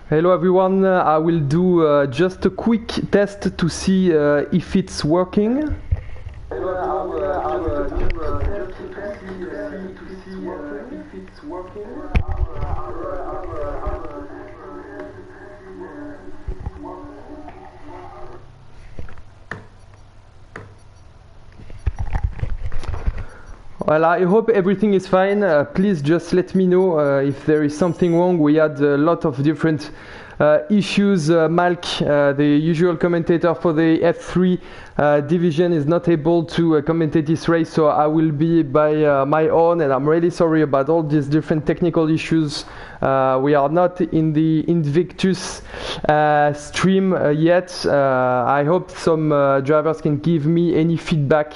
Hello everyone, I will do just a quick test to see if it's working. Well, I hope everything is fine. Please just let me know if there is something wrong. We had a lot of different issues. Malk, the usual commentator for the F3 division, is not able to commentate this race, so I will be by my own, and I'm really sorry about all these different technical issues. We are not in the Invictus stream yet. I hope some drivers can give me any feedback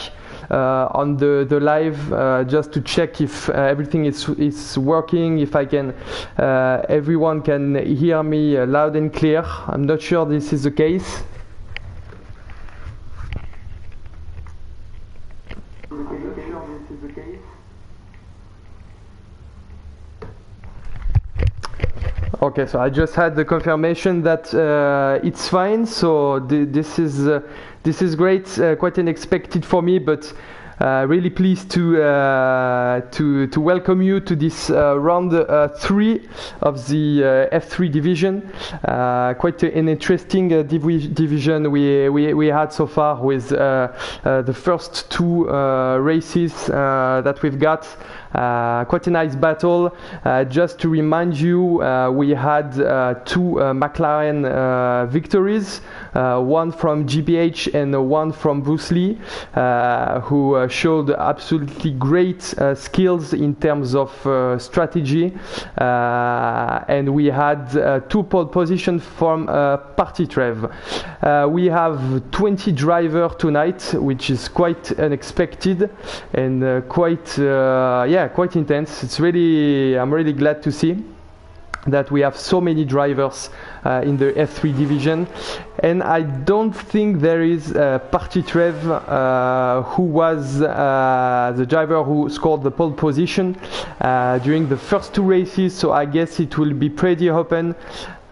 on the live, just to check if everything is working, if I can everyone can hear me loud and clear. I'm not sure this is the case. Okay, so I just had the confirmation that it's fine. So this is great, quite unexpected for me, but really pleased to welcome you to this round 3 of the F3 division. Quite an interesting division we had so far, with the first 2 races that we've got. Quite a nice battle. Just to remind you, we had 2 McLaren victories, one from GBH and one from Bruce Lee, who showed absolutely great skills in terms of strategy, and we had 2 pole positions from Party Trev. We have 20 drivers tonight, which is quite unexpected and quite intense. I'm really glad to see that we have so many drivers in the F3 division, and I don't think there is Party Trev, who was the driver who scored the pole position during the first 2 races, so I guess it will be pretty open.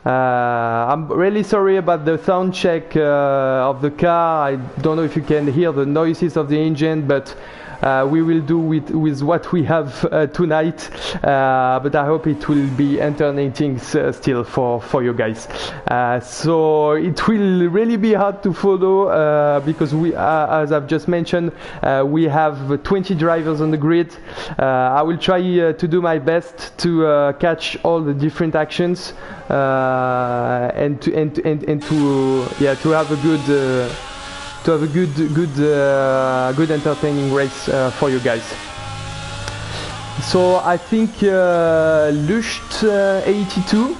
I'm really sorry about the sound check of the car. I don't know if you can hear the noises of the engine, but we will do with what we have tonight, but I hope it will be entertaining still for you guys. So it will really be hard to follow because we, as I've just mentioned, we have 20 drivers on the grid. I will try to do my best to catch all the different actions and to have a good entertaining race for you guys. So I think Lusht 82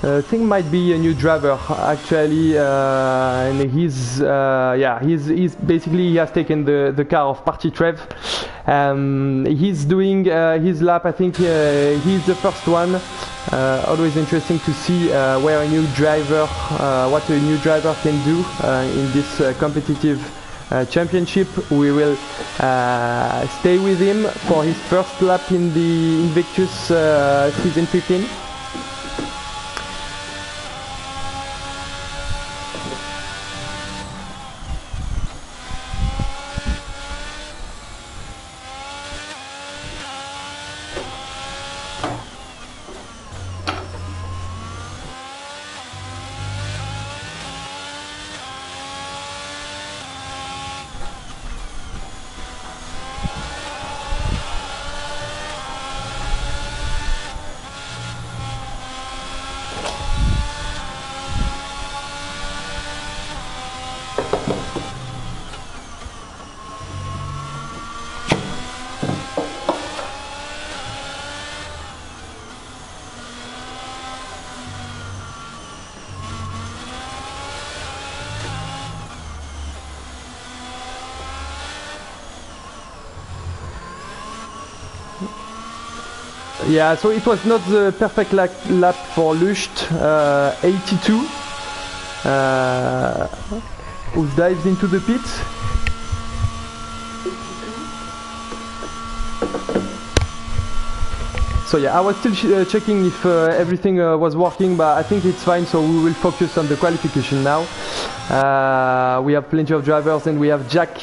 I think might be a new driver actually, and he's basically, he has taken the car of Party Trev. He's doing his lap. I think he's the first one. Always interesting to see what a new driver can do in this competitive championship. We will stay with him for his first lap in the Invictus season 15. Yeah, so it was not the perfect lap for Lusht 82, who dives into the pit. So yeah, I was still checking if everything was working, but I think it's fine, so we will focus on the qualification now. We have plenty of drivers, and we have Jack,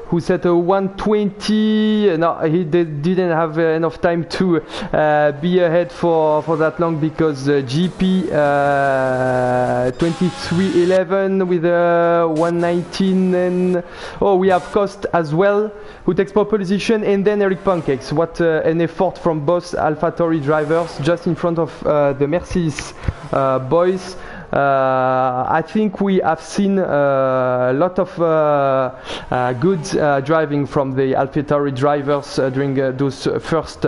who set a 120. No, he didn't have enough time to be ahead for that long, because GP 2311 with a 119. And oh, we have Cost as well, who takes pole position, and then Eric Pancakes. What an effort from both AlphaTauri drivers, just in front of the Mercedes boys. I think we have seen a lot of good driving from the AlphaTauri drivers during those first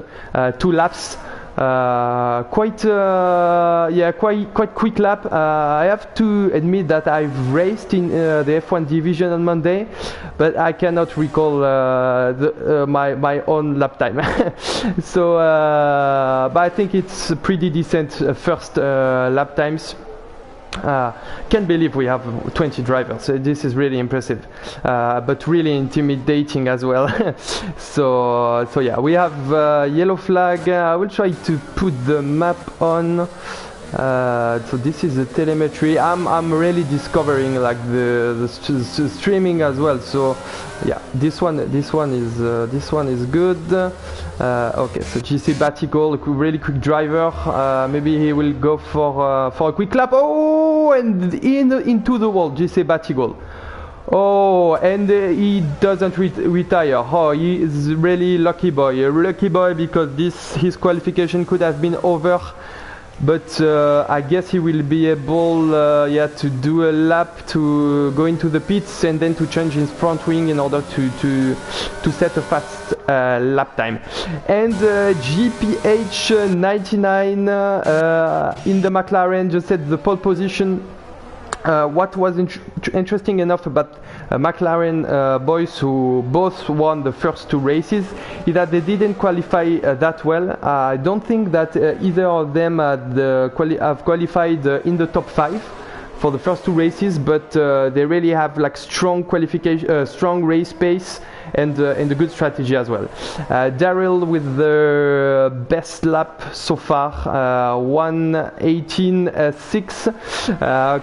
2 laps. Quite quick lap. I have to admit that I've raced in the F1 division on Monday, but I cannot recall my own lap time. So, but I think it's pretty decent first lap times. Can't believe we have 20 drivers. This is really impressive, but really intimidating as well. So yeah, we have yellow flag. I will try to put the map on. So this is the telemetry. I'm really discovering like the streaming as well. So yeah, this one is good. Okay, so GC Batigal, really quick driver. Maybe he will go for a quick lap. Oh, and into the wall, GC Batigal. Oh, and he doesn't retire. Oh, he is really lucky boy. A lucky boy, because his qualification could have been over. But I guess he will be able to do a lap, to go into the pits, and then to change his front wing in order to set a fast lap time. And GPH99 in the McLaren just set the pole position. What was interesting enough about McLaren boys, who both won the first 2 races, is that they didn't qualify that well. I don't think that either of them have qualified in the top 5 for the first 2 races, but they really have like strong qualification, strong race pace, and a good strategy as well. Daryl with the best lap so far, 1:18.6.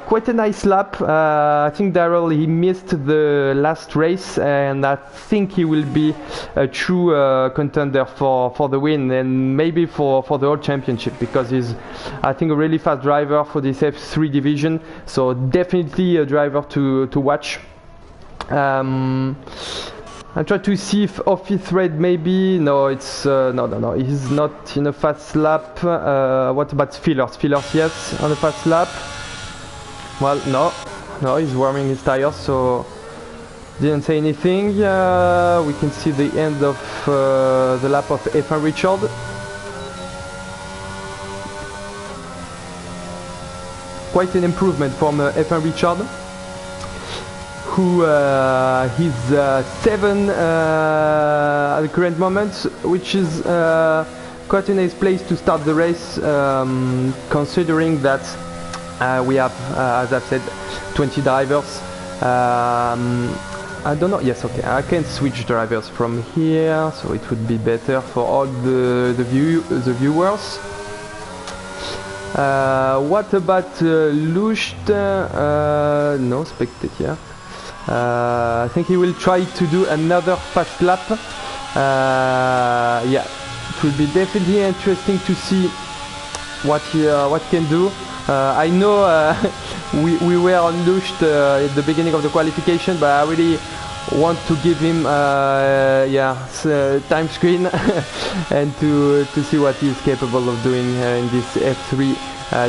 Quite a nice lap. I think Daryl, he missed the last race, and I think he will be a true contender for the win, and maybe for the whole championship, because he's, I think, a really fast driver for this F3 division. So definitely a driver to watch. I try to see if Office Red maybe. No, it's no. He's not in a fast lap. What about Fillers? Fillers, yes, on a fast lap. Well, no, he's warming his tires, so didn't say anything. We can see the end of the lap of F1 Richard. Quite an improvement from F1 Richard, who he's 7 at the current moment, which is quite a nice place to start the race, considering that we have, as I've said, 20 drivers. I don't know. Yes, okay. I can switch drivers from here, so it would be better for all the viewers. What about Lucht? No, spectator. I think he will try to do another fast lap. Yeah, it will be definitely interesting to see what he can do. I know we were on Lucht at the beginning of the qualification, but I really want to give him time screen and to see what he is capable of doing in this F3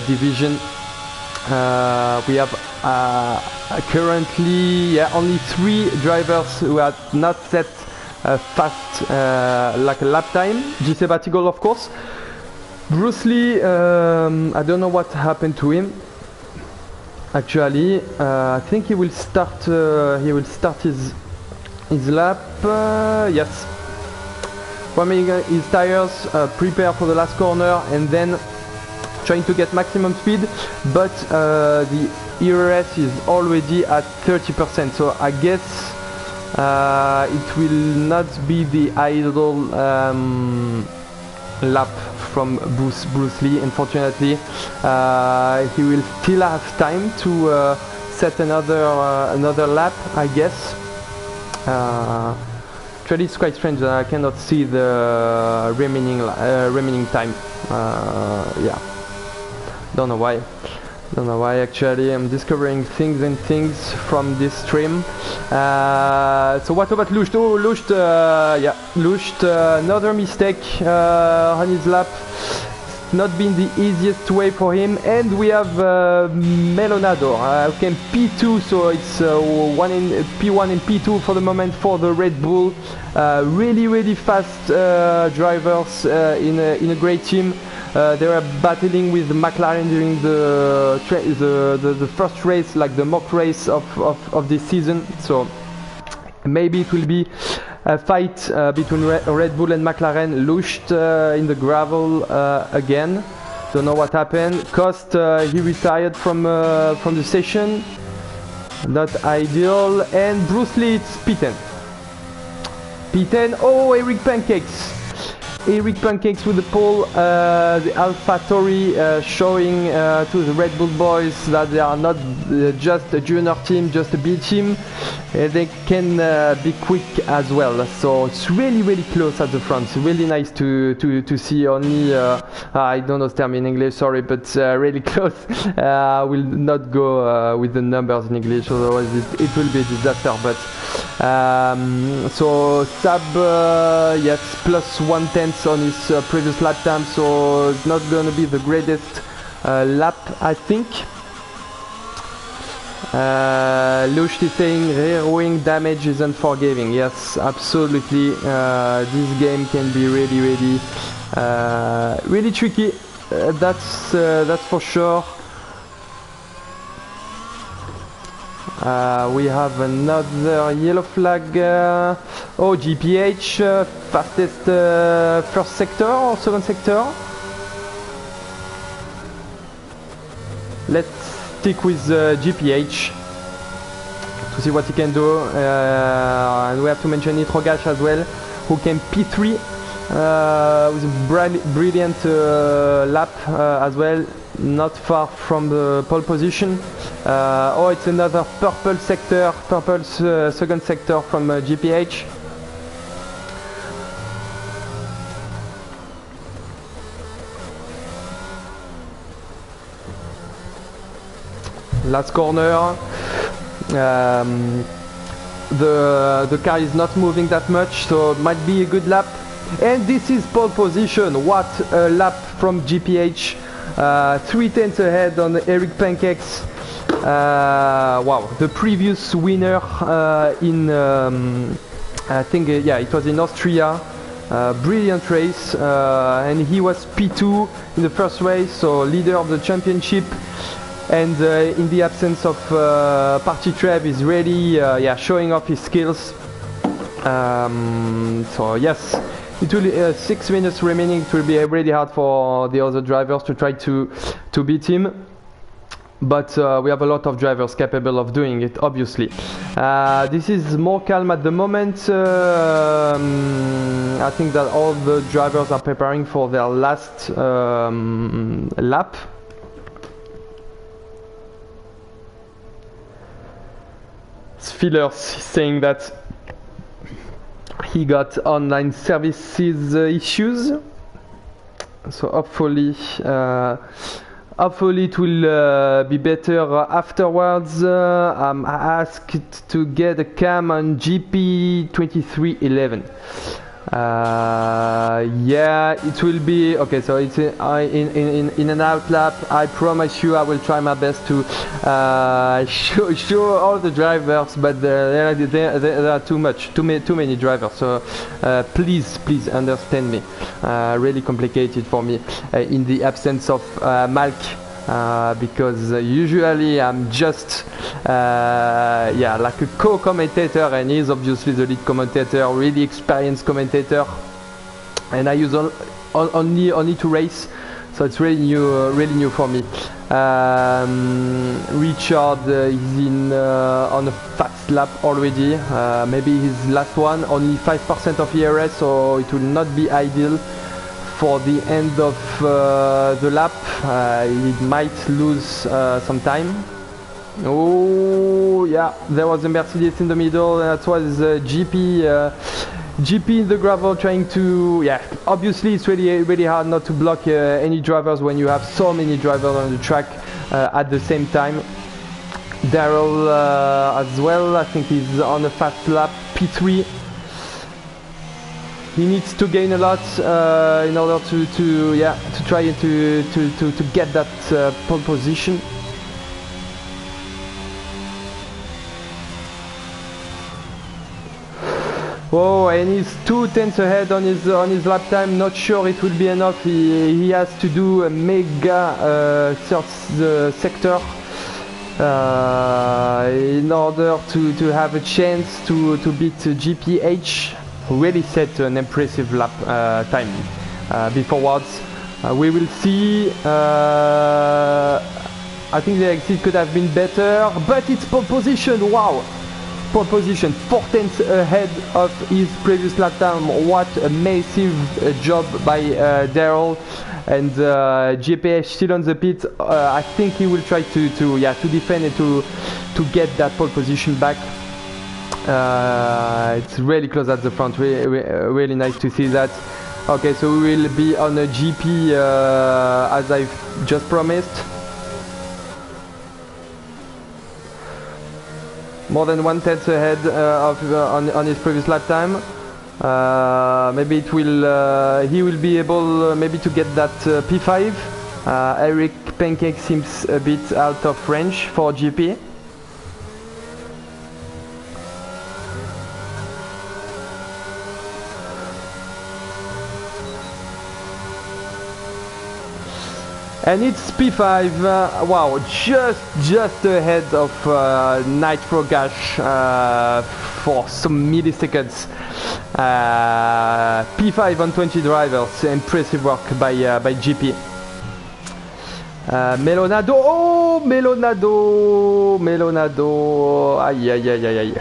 division. We have currently only 3 drivers who have not set a fast like a lap time. GC Batigal, of course. Bruce Lee, I don't know what happened to him. Actually, I think he will start his lap. Yes, warming his tires, prepare for the last corner, and then trying to get maximum speed. But the ERS is already at 30%, so I guess it will not be the ideal lap from Bruce Lee. Unfortunately, he will still have time to set another lap, I guess. Actually, it's quite strange that I cannot see the remaining time. Yeah, don't know why. Don't know why. Actually, I'm discovering things and things from this stream. So what about Lucht? Oh, Lucht, yeah, Lucht, another mistake on his lap. Not been the easiest way for him. And we have Melonado, came P2, so it's P1 and P2 for the moment for the Red Bull. Really fast drivers in a great team. They were battling with McLaren during the first race, like the mock race of this season. So maybe it will be a fight between Red Bull and McLaren. Lucht in the gravel again. Don't know what happened. Cost, he retired from the session. Not ideal. And Bruce Lee, it's P10. P10. Oh, Eric Pancakes. Eric Pancakes with the pole, the AlphaTauri showing to the Red Bull boys that they are not just a junior team, just a B team. They can be quick as well. So it's really close at the front. It's really nice to see. Only I don't know the term in English, sorry, but really close. I will not go with the numbers in English, otherwise it will be a disaster. But so Sab, yes, plus 1/10 on his previous lap time, so it's not gonna be the greatest lap, I think. Lucht is saying rear wing damage is unforgiving. Yes, absolutely. This game can be really tricky. That's for sure. We have another yellow flag. Oh, GPH, fastest first sector or second sector. Let's stick with GPH to see what he can do. And we have to mention Nitrogash as well, who came P3 with a brilliant lap as well. Not far from the pole position. Oh, it's another purple sector, purple second sector from GPH. Last corner. The car is not moving that much, so it might be a good lap. And this is pole position. What a lap from GPH. 3/10 ahead on Eric Pancakes. Wow, the previous winner in I think yeah, it was in Austria. Brilliant race, and he was P2 in the first race, so leader of the championship. And in the absence of Party Trev, is really yeah, showing off his skills. So yes, it will 6 minutes remaining. It will be really hard for the other drivers to try to beat him. But we have a lot of drivers capable of doing it, obviously. This is more calm at the moment. I think that all the drivers are preparing for their last lap. Fillers saying that he got online services issues, so hopefully it will be better afterwards. I'm asked to get a cam on GP2311. Yeah, it will be okay. So it's in an out lap. I promise you, I will try my best to show all the drivers, but there are too many drivers. So please understand me. Really complicated for me in the absence of Malk. Because usually I'm just yeah, like a co-commentator, and he's obviously the lead commentator, really experienced commentator, and I use only to race, so it's really new for me. Richard is in on a fast lap already, maybe his last one, only 5% of ERS, so it will not be ideal for the end of the lap. He might lose some time. Oh yeah, there was a Mercedes in the middle, and that was GP in the gravel trying to, yeah, obviously it's really hard not to block any drivers when you have so many drivers on the track at the same time. Daryl as well, I think he's on a fast lap, P3. He needs to gain a lot in order to try to get that pole position. Oh, and he's 2 tenths ahead on his lap time. Not sure it will be enough. He has to do a mega third sector in order to have a chance to beat GPH. Really set an impressive lap time beforewards. We will see. I think the exit could have been better, but it's pole position. Wow. Pole position, 4 tenths ahead of his previous lap time. What a massive job by Daryl. And GPH still on the pit. I think he will try to defend and to get that pole position back. It's really close at the front. Really nice to see that. Okay, so we will be on a GP as I've just promised. More than 1 tenth ahead on his previous lap time. Maybe it will. He will be able maybe to get that P5. Eric Pancake seems a bit out of range for GP. And it's P5, wow, just ahead of Nitro Gash for some milliseconds. P5 on 20 drivers, impressive work by GP. Melonado, oh, Melonado, aïe.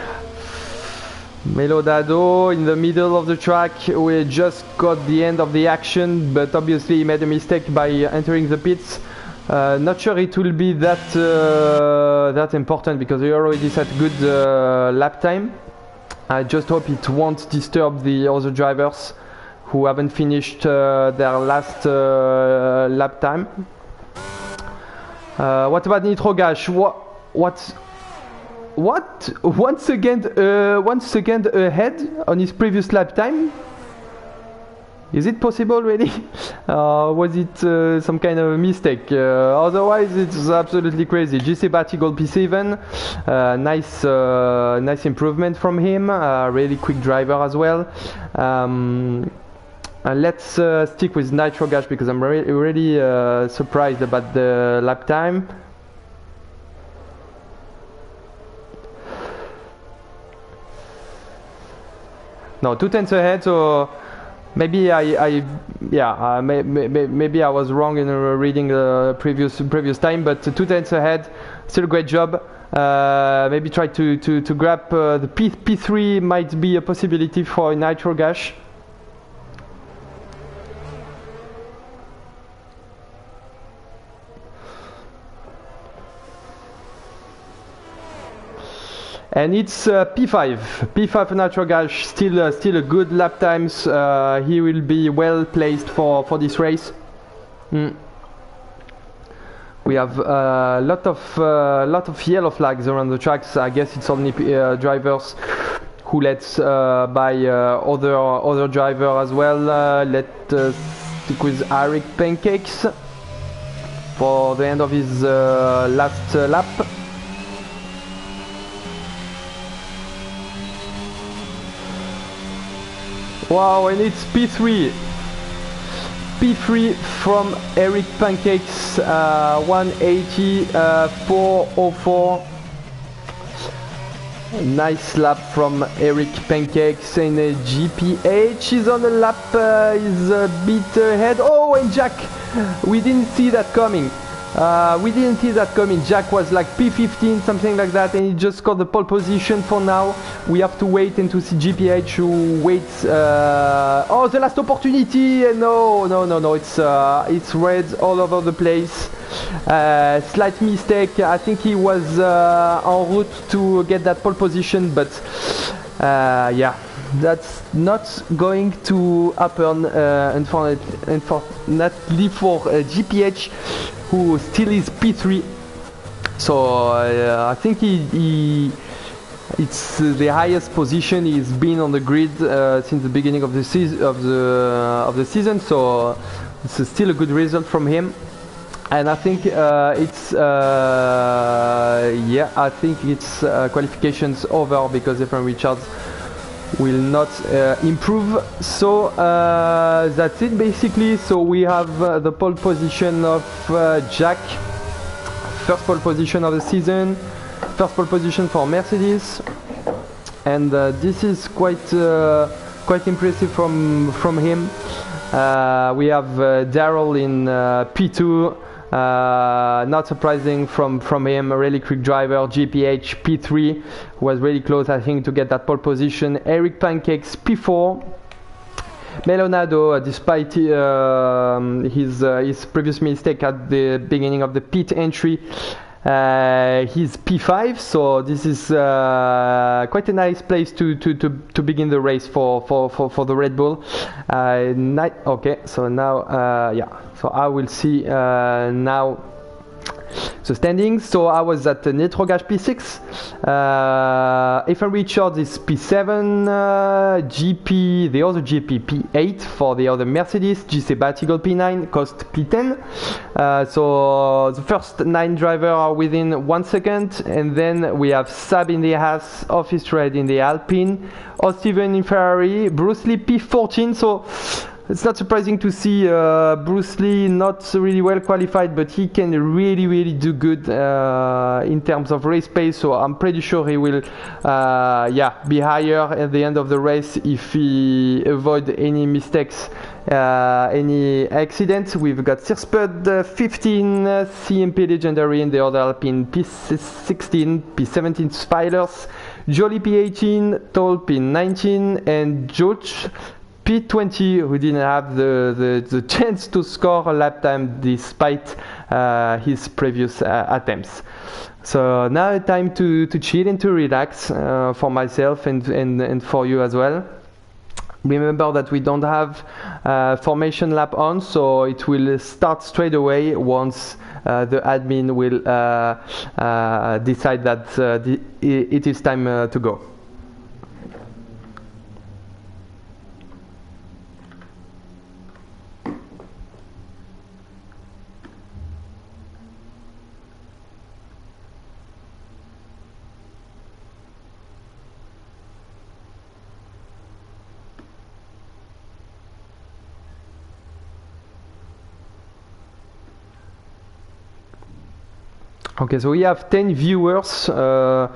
Melonado in the middle of the track. We just got the end of the action, but obviously he made a mistake by entering the pits. Not sure it will be that important because he already set good lap time. I just hope it won't disturb the other drivers who haven't finished their last lap time. What about Nitro Gash? What? Once again ahead on his previous lap time? Is it possible really? Was it some kind of a mistake? Otherwise it's absolutely crazy. GC Batty Gold P7, nice improvement from him, really quick driver as well. Let's stick with Nitro Gash because I'm really surprised about the lap time. No, 2 tenths ahead, so maybe maybe I was wrong in reading the previous time, but 2 tenths ahead, still a great job. Maybe try to grab the P3 might be a possibility for Nitro Gash. And it's P5 Nitro Gash, still a good lap times. He will be well placed for this race. We have a lot of yellow flags around the tracks. I guess it's only drivers who let by other driver as well. Let's stick with Eric Pancakes for the end of his last lap. Wow, and it's P3 from Eric Pancakes, 180, 404. Nice lap from Eric Pancakes, and GPH is on the lap, is a bit ahead. Oh, and Jack, we didn't see that coming. We didn't see that coming. Jack was like P15, something like that, and he just got the pole position. For now, we have to wait and to see GPH who waits. Oh, the last opportunity! No, it's red all over the place. Slight mistake. I think he was en route to get that pole position, but yeah. That's not going to happen, unfortunately for GPH, who still is P3. So I think it's the highest position he's been on the grid since the beginning of the season. So it's still a good result from him. And I think it's qualifications over because Efren Richards will not improve. So that's it basically. So we have the pole position of Jack, first pole position of the season, first pole position for Mercedes, and this is quite impressive from him. We have Daryl in P2. Not surprising from him, a really quick driver. GPH P3 was really close, I think, to get that pole position. Eric Pancakes P4. Melonado, despite his previous mistake at the beginning of the pit entry, he's P5, so this is quite a nice place to begin the race for the Red Bull. Okay, so now yeah, so I will see now the standings. So I was at Nitrogage P6, Efren Richards is P7, the other GP P8 for the other Mercedes, GC Batigol P9, Cost P10. So the first 9 drivers are within 1 second, and then we have Sab in the Haas, Office Red in the Alpine, Steven in Ferrari, Bruce Lee P14. So it's not surprising to see Bruce Lee not really well qualified, but he can really do good in terms of race pace. So I'm pretty sure he will be higher at the end of the race if he avoid any mistakes, any accidents. We've got Sirspud 15, CMP Legendary in the other Alpine P16, P17 Spiders, Jolie P18, Toll P19, and George P20, who didn't have the chance to score a lap time despite his previous attempts. So now time to chill and to relax for myself and for you as well. Remember that we don't have formation lap on, so it will start straight away once the admin will decide that it is time to go. Okay, so we have 10 viewers, so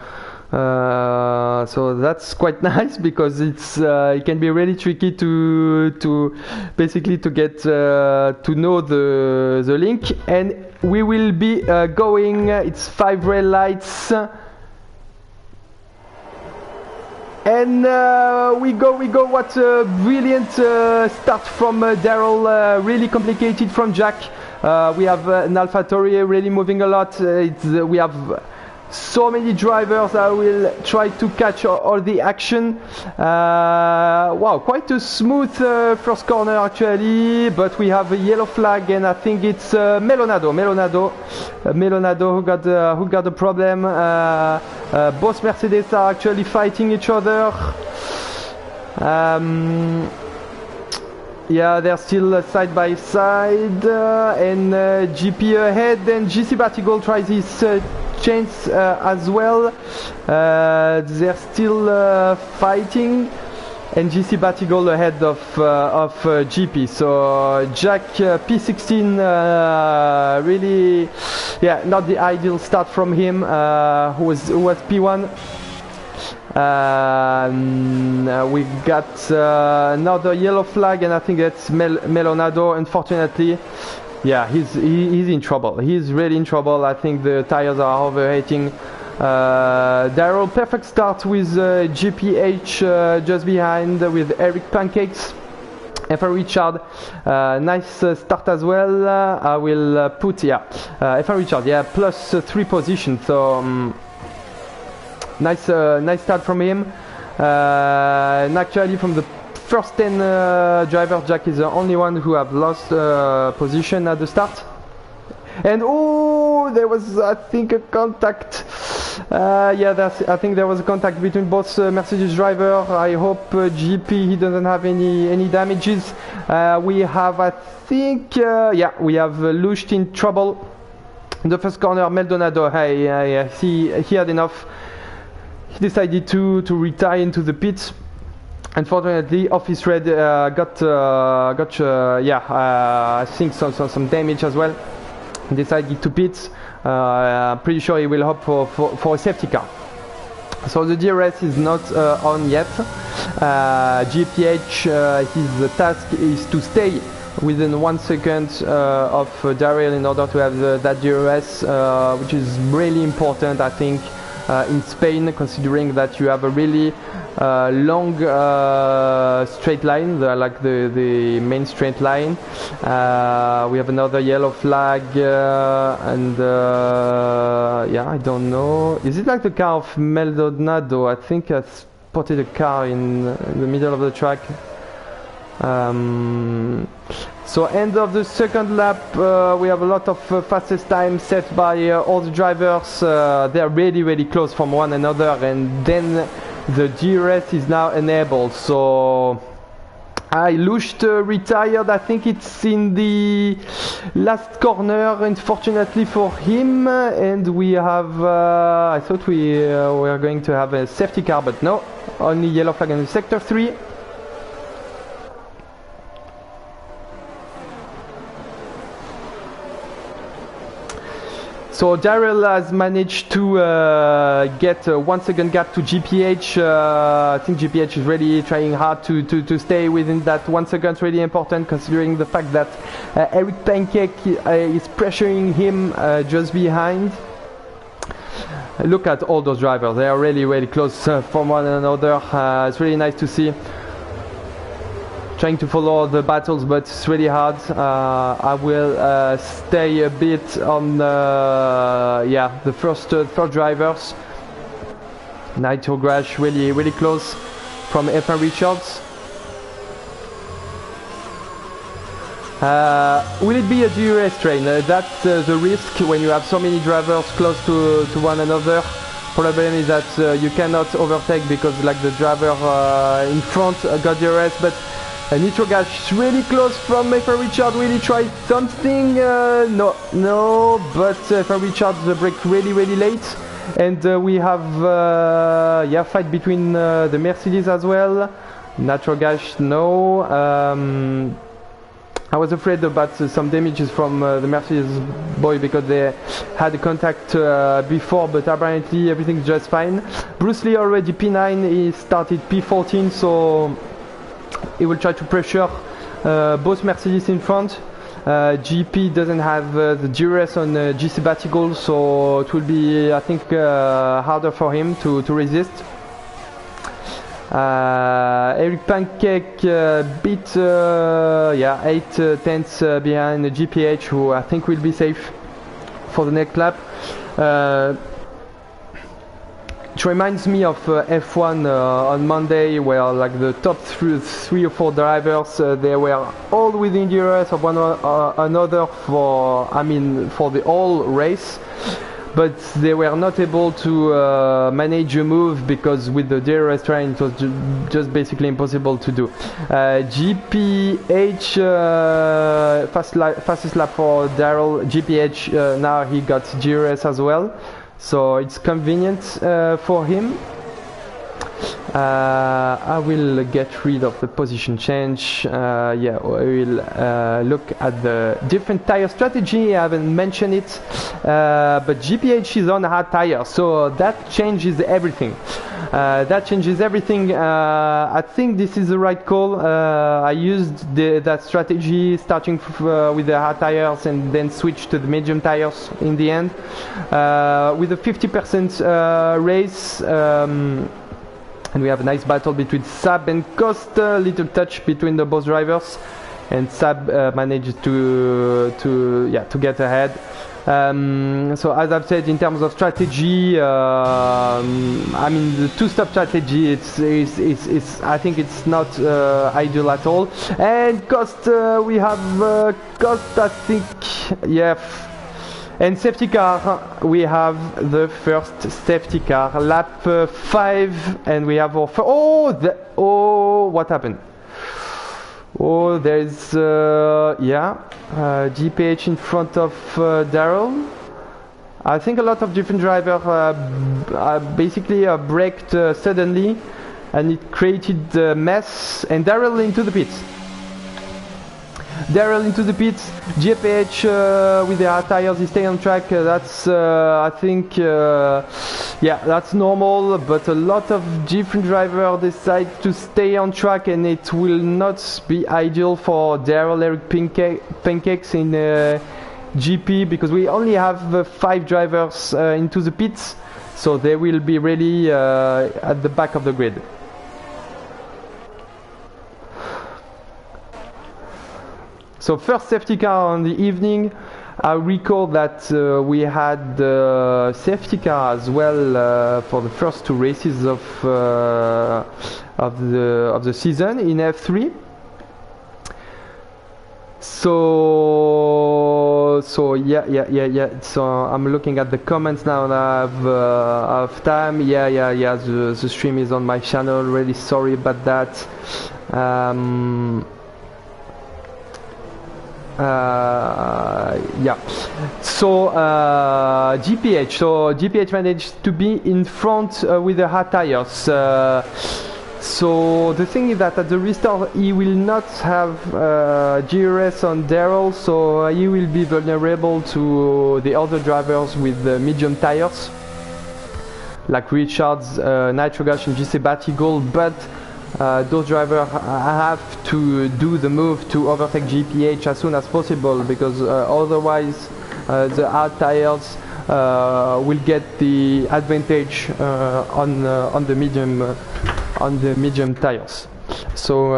that's quite nice because it can be really tricky to basically to get to know the link, and we will be going. It's 5 red lights, and we go. What a brilliant start from Daryl! Really complicated from Jack. We have an AlphaTauri really moving a lot. We have so many drivers. I will try to catch all the action. Wow, quite a smooth first corner actually, but we have a yellow flag, and I think it's Melonado who got a problem. Both Mercedes are actually fighting each other. Yeah, they're still side by side, and GP ahead, and GC Batigol tries his chance as well. They're still fighting, and GC Batigol ahead of GP. So Jack P16, really, yeah, not the ideal start from him, who was P1. We got another yellow flag, and I think that's Melonado, unfortunately. yeah, he's in trouble. He's really in trouble. I think the tires are overheating. Daryl, perfect start with GPH just behind with Eric Pancakes. F3 Richard, nice start as well. I will put, yeah, F3 Richard, yeah, plus 3 positions. So nice start from him. And actually, from the first 10 drivers, Jack is the only one who have lost position at the start. And oh, there was, I think, a contact. Yeah, I think there was a contact between both Mercedes driver. I hope GP he doesn't have any damages. We have, I think, yeah, we have Lucht in trouble. In the first corner, Maldonado, he had enough. He decided to retire into the pits. Unfortunately, Office Red got I think some damage as well. Decided to pit. I'm pretty sure he will hope for a safety car. So the DRS is not on yet. GPH, his task is to stay within 1 second of Daryl in order to have that DRS, which is really important, I think, in Spain, considering that you have a really long straight line, like the main straight line. We have another yellow flag, and yeah, I don't know. Is it like the car of Maldonado? I think I spotted a car in the middle of the track. So end of the second lap, we have a lot of fastest time set by all the drivers. They're really close from one another, and then the DRS is now enabled. So Lucht retired, I think it's in the last corner, unfortunately for him, and we have, I thought we were going to have a safety car, but no, only yellow flag in sector 3. So Daryl has managed to get a 1 second gap to GPH. I think GPH is really trying hard to stay within that 1 second. It's really important considering the fact that Eric Pancake is pressuring him just behind. Look at all those drivers. They are really close from one another. It's really nice to see. Trying to follow the battles, but it's really hard. I will stay a bit on the first drivers. Nitro Crash really close from F3 Richards. Will it be a DRS train? That's the risk when you have so many drivers close to one another. Problem is that you cannot overtake because like the driver in front got DRS, but Nitro Gas really close from F3 Richard. Really tried something, no, but F3 Richard brake really late, and we have fight between the Mercedes as well. Nitro Gas, no. I was afraid about some damages from the Mercedes boy because they had a contact before, but apparently everything's just fine. Bruce Lee already P9, he started P14, so he will try to pressure both Mercedes in front. GP doesn't have the DRS on G sabbatical, so it will be, I think, harder for him to resist. Eric Pancake beat 8 tenths behind GPH, who I think will be safe for the next lap. It reminds me of F1 on Monday, where like the top 3 or 4 drivers they were all within DRS of one another for the whole race, but they were not able to manage a move because with the DRS train it was just basically impossible to do. GPH fastest lap for Daryl. GPH now he got DRS as well, so it's convenient for him. I will get rid of the position change. Yeah, we will look at the different tire strategy. I haven't mentioned it, but GPH is on hard tire, so that changes everything. I think this is the right call. I used that strategy starting with the hard tires and then switch to the medium tires in the end. With a 50% race, and we have a nice battle between Sab and Costa, little touch between the both drivers, and Sab managed to get ahead. So as I've said, in terms of strategy, I mean the two-stop strategy, I think it's not ideal at all. And Cost, we have Cost, I think, yeah. And safety car, we have the first safety car, lap 5, and we have our what happened? Oh, there's GPH in front of Daryl. I think a lot of different drivers basically braked suddenly, and it created a mess. And Daryl into the pits. GPH with the hard tires, he stay on track. That's I think that's normal, but a lot of different drivers decide to stay on track, and it will not be ideal for Daryl Eric Pancakes in GP, because we only have 5 drivers into the pits, so they will be really at the back of the grid. So first safety car on the evening. I recall that we had the safety car as well for the first 2 races of the season in F3. So yeah. So I'm looking at the comments now, and I have time. Yeah. The stream is on my channel. Really sorry about that. So GPH managed to be in front with the hard tires. So the thing is that at the restart he will not have GRS on Daryl, so he will be vulnerable to the other drivers with the medium tires, like Richards, Nitrogash and GC Batigol, but those drivers have to do the move to overtake GPH as soon as possible, because otherwise the hard tires will get the advantage on the medium tires. So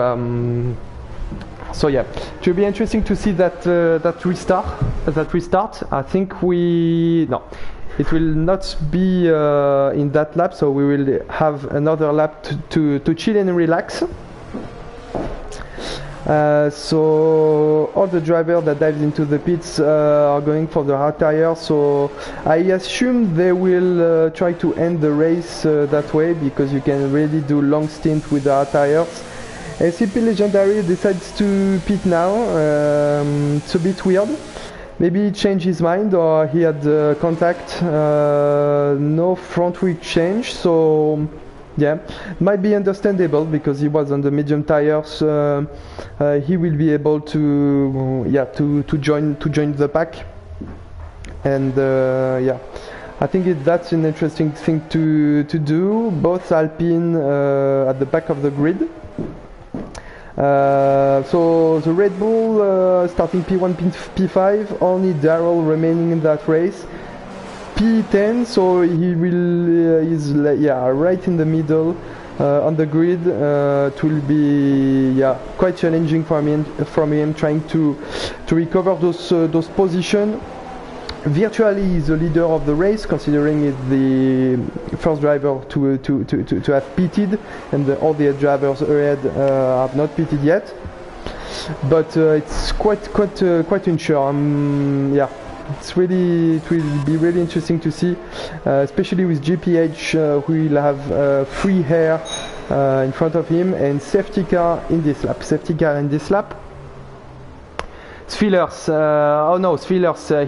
yeah, it will be interesting to see that restart. I think it will not be in that lap, so we will have another lap to chill and relax. So all the drivers that dive into the pits are going for the hard tire, so I assume they will try to end the race that way, because you can really do long stint with the hard tires. SCP Legendary decides to pit now. It's a bit weird. Maybe he changed his mind, or he had contact. No front wheel change, so yeah, might be understandable, because he was on the medium tires. He will be able to join the pack, and I think that's an interesting thing to do. Both Alpine at the back of the grid. So the Red Bull starting P1, P5, only Daryl remaining in that race. P10, so he will is right in the middle on the grid. It will be quite challenging for him trying to recover those positions. Virtually he's the leader of the race, considering he's the first driver to have pitted, and all the drivers ahead have not pitted yet. But it's quite unsure. It will be really interesting to see, especially with GPH, who will have free air in front of him, and safety car in this lap. Spheelers,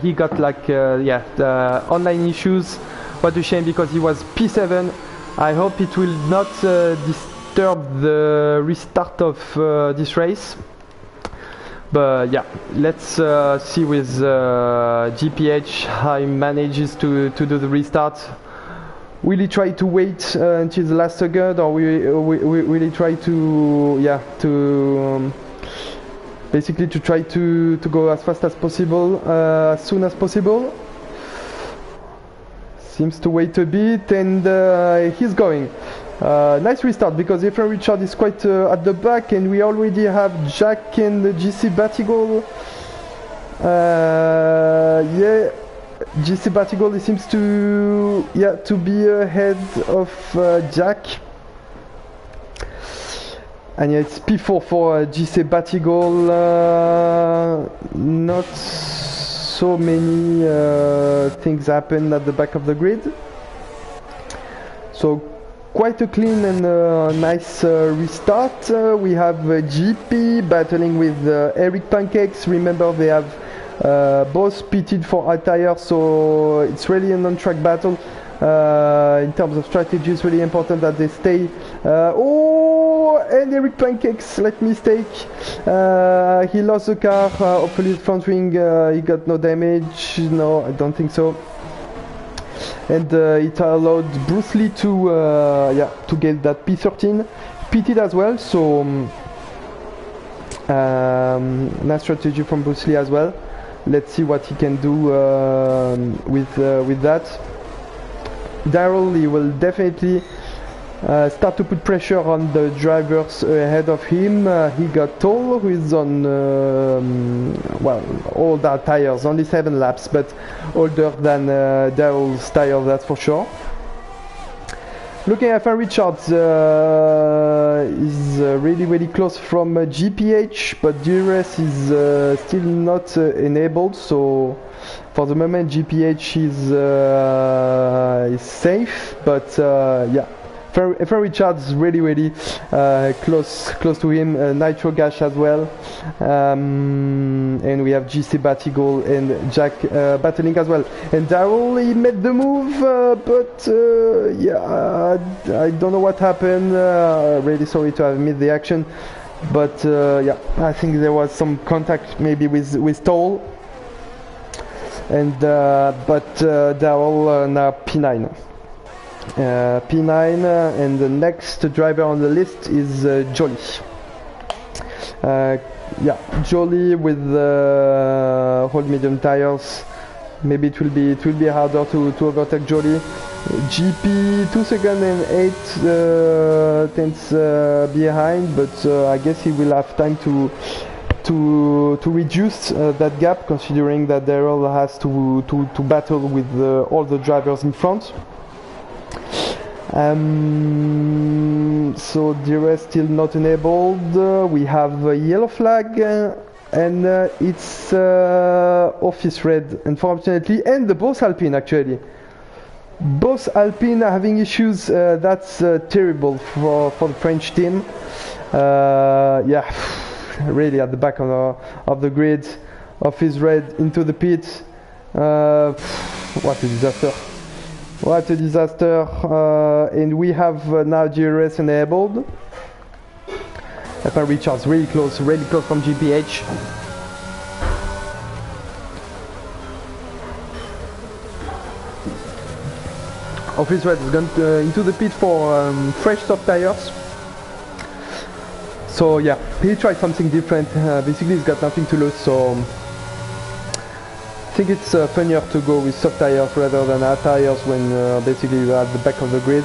he got the online issues. What a shame, because he was P7 I hope it will not disturb the restart of this race. But yeah, let's see with GPH how he manages to do the restart. Will he try to wait until the last second, or will he try to basically to try to go as fast as possible, as soon as possible? Seems to wait a bit, and he's going. Nice restart, because F3 Richard is quite at the back, and we already have Jack and GC Batigol. Yeah, GC Batigol seems to be ahead of Jack. And yeah, it's P4 for GC Batigol. Not so many things happen at the back of the grid. So quite a clean and nice restart. We have GP battling with Eric Pancakes. Remember, they have both pitted for high tire, so it's really an on-track battle. In terms of strategy, it's really important that they stay. And Eric Pancakes, let mistake. He lost the car. Hopefully, the front wing he got no damage. No, I don't think so. And it allowed Bruce Lee to get that P13 pitted as well. So nice strategy from Bruce Lee as well. Let's see what he can do with that. Daryl, he will definitely start to put pressure on the drivers ahead of him. He got Toll, who is on older tires, only 7 laps, but older than Daryl's tires, that's for sure. Looking at F3 Richards, is really close from GPH, but DRS is still not enabled, so for the moment GPH is safe, but yeah. F3 Richards really close to him. Nitro Gash as well, and we have GC Batigol and Jack battling as well. And Daryl, he made the move, but yeah, I don't know what happened. Really sorry to have missed the action, but yeah, I think there was some contact maybe with Toll, and but Daryl now P9. P9, and the next driver on the list is Jolly. Yeah, Jolly with hold medium tires. Maybe it will be harder to overtake Jolly. GP 2 seconds and 8 tenths behind, but I guess he will have time to reduce that gap, considering that Daryl has to battle with all the drivers in front. So DRS still not enabled. We have a yellow flag, and it's office red, unfortunately, and the both Alpine actually. Both Alpine are having issues. That's terrible for the French team. Yeah, really at the back of the grid. Office red into the pit. What a disaster. What a disaster, and we have now DRS enabled. F3 Richards really close from GPH. Office Red has gone into the pit for fresh soft tires. So yeah, he tried something different. Basically, he's got nothing to lose, so I think it's funnier to go with soft tires rather than hard tires when basically you're at the back of the grid.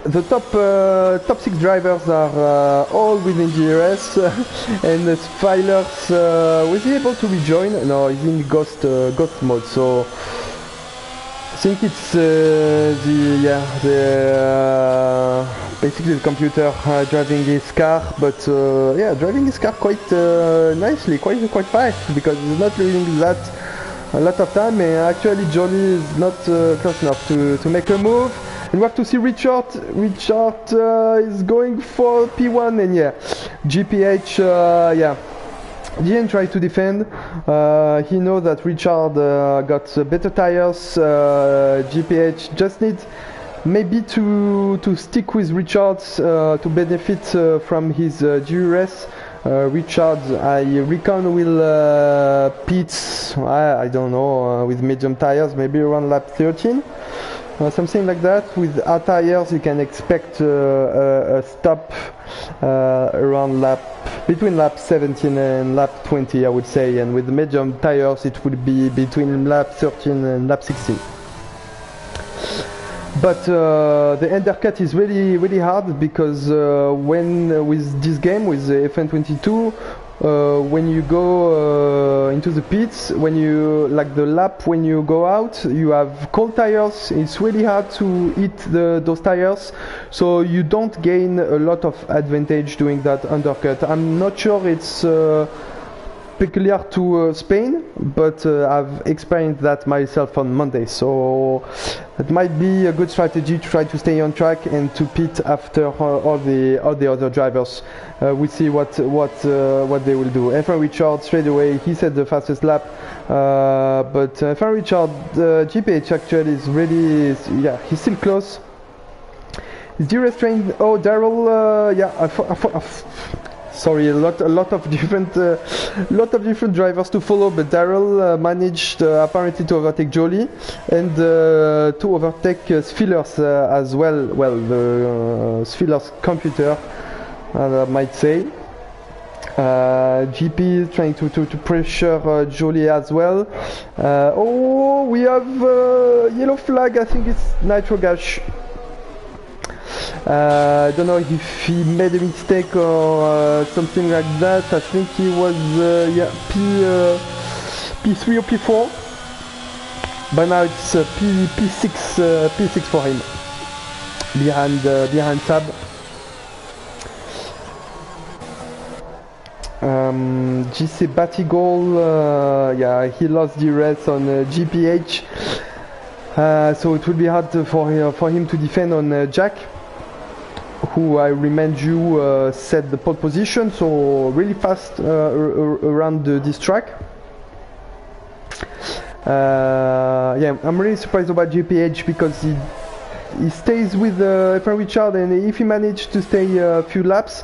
The top 6 drivers are all within DRS, and Spilers was he able to rejoin? No, he's in ghost mode. So I think it's basically the computer driving his car, but yeah, driving his car quite nicely, quite fast, because he's not losing that a lot of time. And actually, Jolly is not close enough to make a move. And we have to see Richard is going for P1, and yeah, GPH, yeah, didn't try to defend. He knows that Richard got better tires. GPH just needs maybe to stick with Richard to benefit from his DRS. Richard, I reckon, will pit, I don't know, with medium tires, maybe around lap 13. Something like that. With hard tires, you can expect a stop around between lap 17 and lap 20, I would say. And with the medium tires, it would be between lap 13 and lap 16. But the undercut is really hard because when with this game with the FN22, when you go into the pits, when you the lap when you go out, you have cold tires. It's really hard to hit those tires, so you don't gain a lot of advantage doing that undercut. I'm not sure it's peculiar to Spain, but I've experienced that myself on Monday, so it might be a good strategy to try to stay on track and to pit after all the other drivers. We see what they will do. F1 Richard straight away, he set the fastest lap, but F1 Richard GPH actually is really, yeah, he's still close. Is DRS trained? Oh, Daryl, yeah, sorry, a lot of different drivers to follow, but Daryl managed apparently to overtake Jolie and to overtake Spillers as well. Well, the Spillers computer, I might say. GP is trying to pressure Jolie as well. Oh, we have yellow flag. I think it's Nitro Gash. I don't know if he made a mistake or something like that. I think he was P3 or P4, but now it's P6 for him behind Sab. GC Batigol, yeah, he lost the race on GPH, so it will be hard for him to defend on Jack, who I remind you set the pole position, so really fast around this track. Yeah, I'm really surprised about GPH because he stays with F1 Richard, and if he managed to stay a few laps,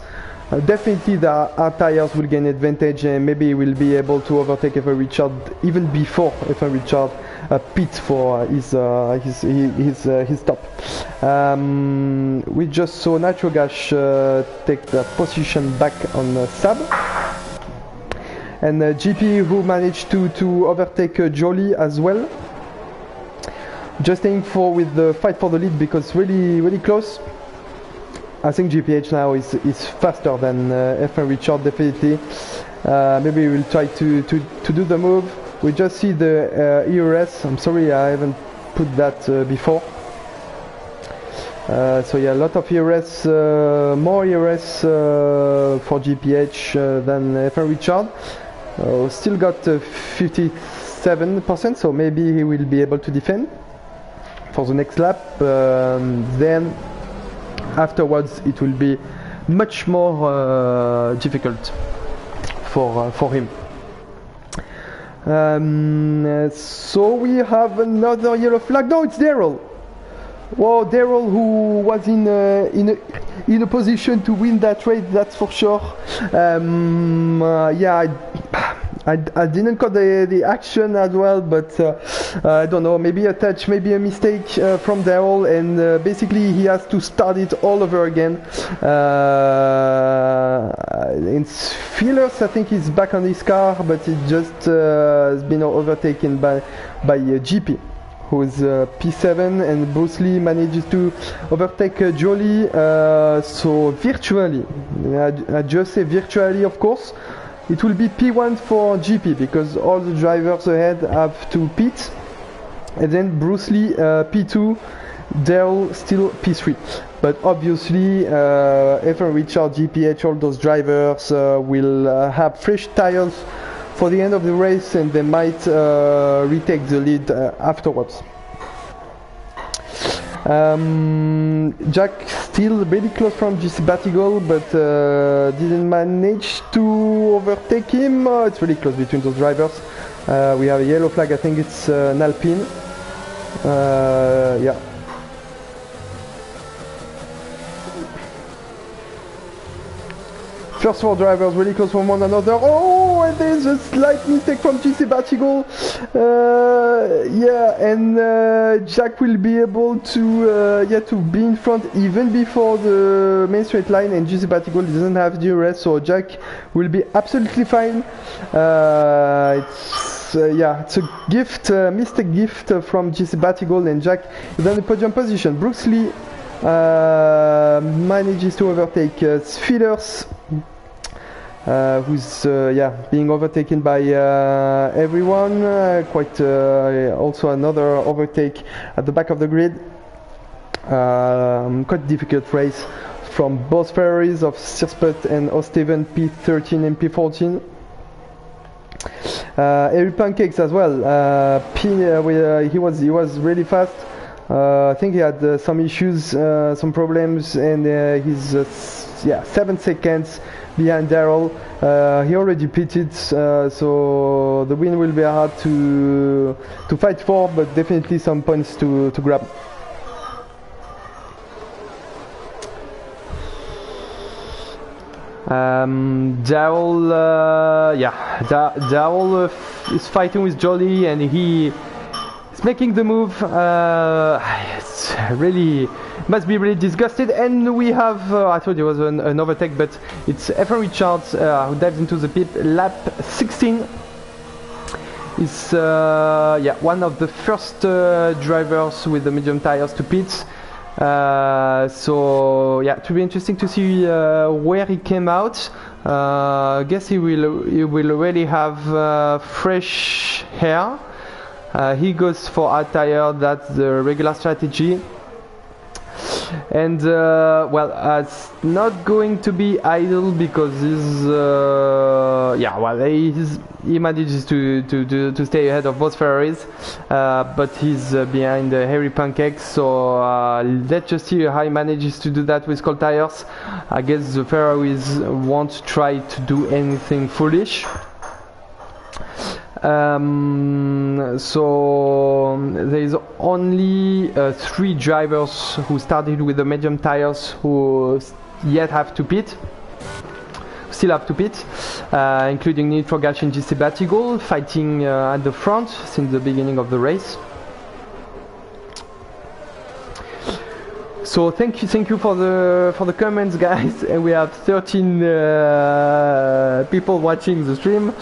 definitely our tires will gain advantage, and maybe he will be able to overtake F1 Richard even before F1 Richard pits for his stop. We just saw Nitro Gash take the position back on Sab, and GP, who managed to overtake Jolie as well. Just staying with the fight for the lead because really close. I think GPH now is faster than F1 Richard, definitely. Maybe we'll try to do the move. We just see the ERS. I'm sorry, I haven't put that before. So yeah, a lot of ERS, more ERS for GPH than F1 Richard. Still got 57%, so maybe he will be able to defend for the next lap. Then afterwards it will be much more difficult for him. So we have another yellow flag. No, it's Daryl. Well, Daryl, who was in a position to win that race, that's for sure. Yeah, I didn't cut the action as well, but I don't know, maybe a touch, maybe a mistake from Daryl, and basically he has to start it all over again. In Feelers, I think he's back on his car, but it just has been overtaken by GP, who is P7, and Bruce Lee manages to overtake Jolie, so virtually, I just say virtually, of course. It will be P1 for GP because all the drivers ahead have to pit, and then Bruce Lee P2, Daryl still P3. But obviously F1 Richard, GPH, all those drivers will have fresh tires for the end of the race, and they might retake the lead afterwards. Jack still really close from GC Batigol, but didn't manage to overtake him. It's really close between those drivers. We have a yellow flag, I think it's an Alpine. Yeah. First four drivers really close from one another. Oh, and there's a slight mistake from GC Batigol. Yeah, and Jack will be able to to be in front even before the main straight line, and GC Batigol doesn't have DRS, so Jack will be absolutely fine. It's a gift, mistake gift from GC Batigol, and Jack is on the podium position. Brooks Lee manages to overtake Sfeeders, who's being overtaken by everyone. Also another overtake at the back of the grid. Quite difficult race from both Ferraris of Sirsput and O'Steven, P13 and P14. Eric Pancakes as well. He was really fast. I think he had some issues, some problems, and he's 7 seconds behind Daryl. He already pitted, so the win will be hard to fight for, but definitely some points to grab. Daryl is fighting with Jolly, and he is making the move. It's really must be really disgusted. And we have I thought it was an overtake, but it's F1 Richards who dives into the pit. Lap 16 is one of the first drivers with the medium tires to pit. So yeah, it will be interesting to see where he came out. I guess he will already have fresh hair. He goes for hard tire. That's the regular strategy. And it's not going to be idle because he manages to stay ahead of both Ferraris, but he's behind Harry Pancakes. So let's just see how he manages to do that with cold tires. I guess the Ferraris won't try to do anything foolish. So there is only 3 drivers who started with the medium tires who still have to pit, including Nitrogash and GC Batigol fighting at the front since the beginning of the race. So thank you for the comments, guys, and we have 13 people watching the stream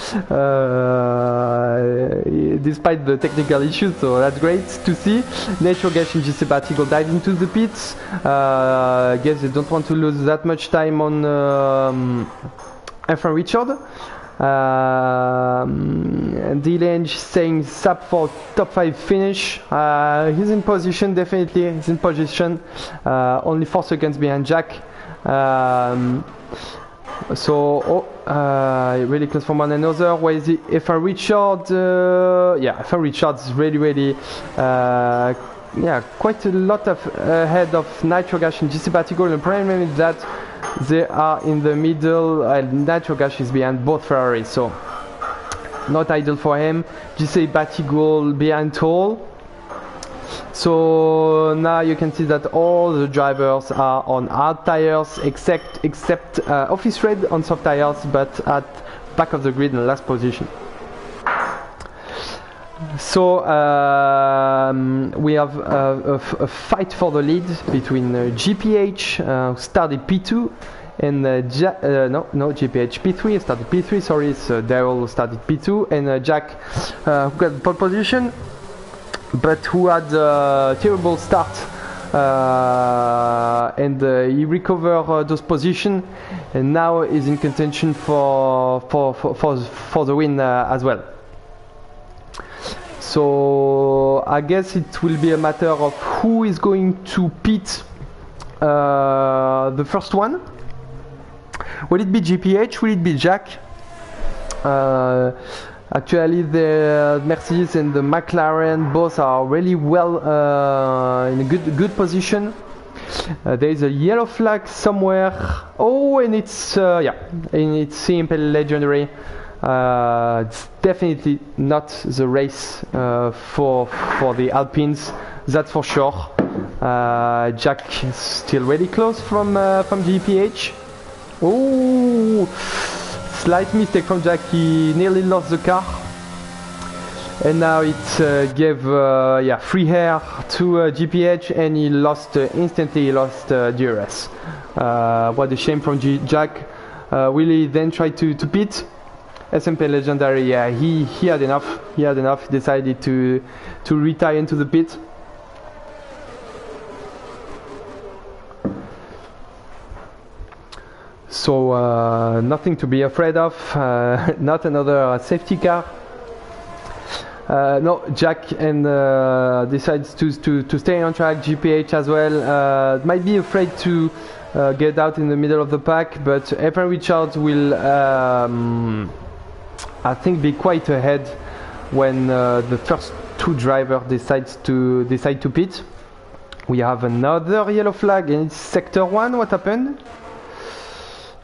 despite the technical issues, so that's great to see. Nitrogash and GC Batigol dive into the pits. I guess they don't want to lose that much time on F1 Richard. Delange saying Sap for top 5 finish. He's in position, definitely. He's in position. Only 4 seconds behind Jack. Really close from one another. Where is the F1 Richard? F1 Richard is really quite a lot ahead of Nitrogash and GC Batigol. The problem is that they are in the middle, and Nitrogash is behind both Ferraris, so not ideal for him. GC Batigol behind Toll. So now you can see that all the drivers are on hard tires except Office Red on soft tires, but at back of the grid in last position. So we have a fight for the lead between GPH, who started P2, and GPH P3, started P3, sorry, so Daryl started P2, and Jack who got pole position, but who had a terrible start, and he recovered those positions, and now is in contention for the win as well. So I guess it will be a matter of who is going to pit the first one. Will it be GPH? Will it be Jack? Actually, the Mercedes and the McLaren both are really well in a good position. There is a yellow flag somewhere. Oh, and it's yeah, and it's simple legendary. It's definitely not the race for the Alpines, that's for sure. Jack is still really close from GPH. Oh, slight mistake from Jack. He nearly lost the car. And now it gave yeah, free air to GPH, and he lost instantly lost DRS. What a shame from Jack. Will he then try to pit? SMP Legendary, yeah, he had enough. He had enough. He decided to retire into the pit. So nothing to be afraid of. Not another safety car. No, Jack and decides to stay on track. GPH as well. Might be afraid to get out in the middle of the pack, but Evan Richards will, I think, be quite ahead when the first two drivers decide to pit. We have another yellow flag, and it's sector 1. What happened?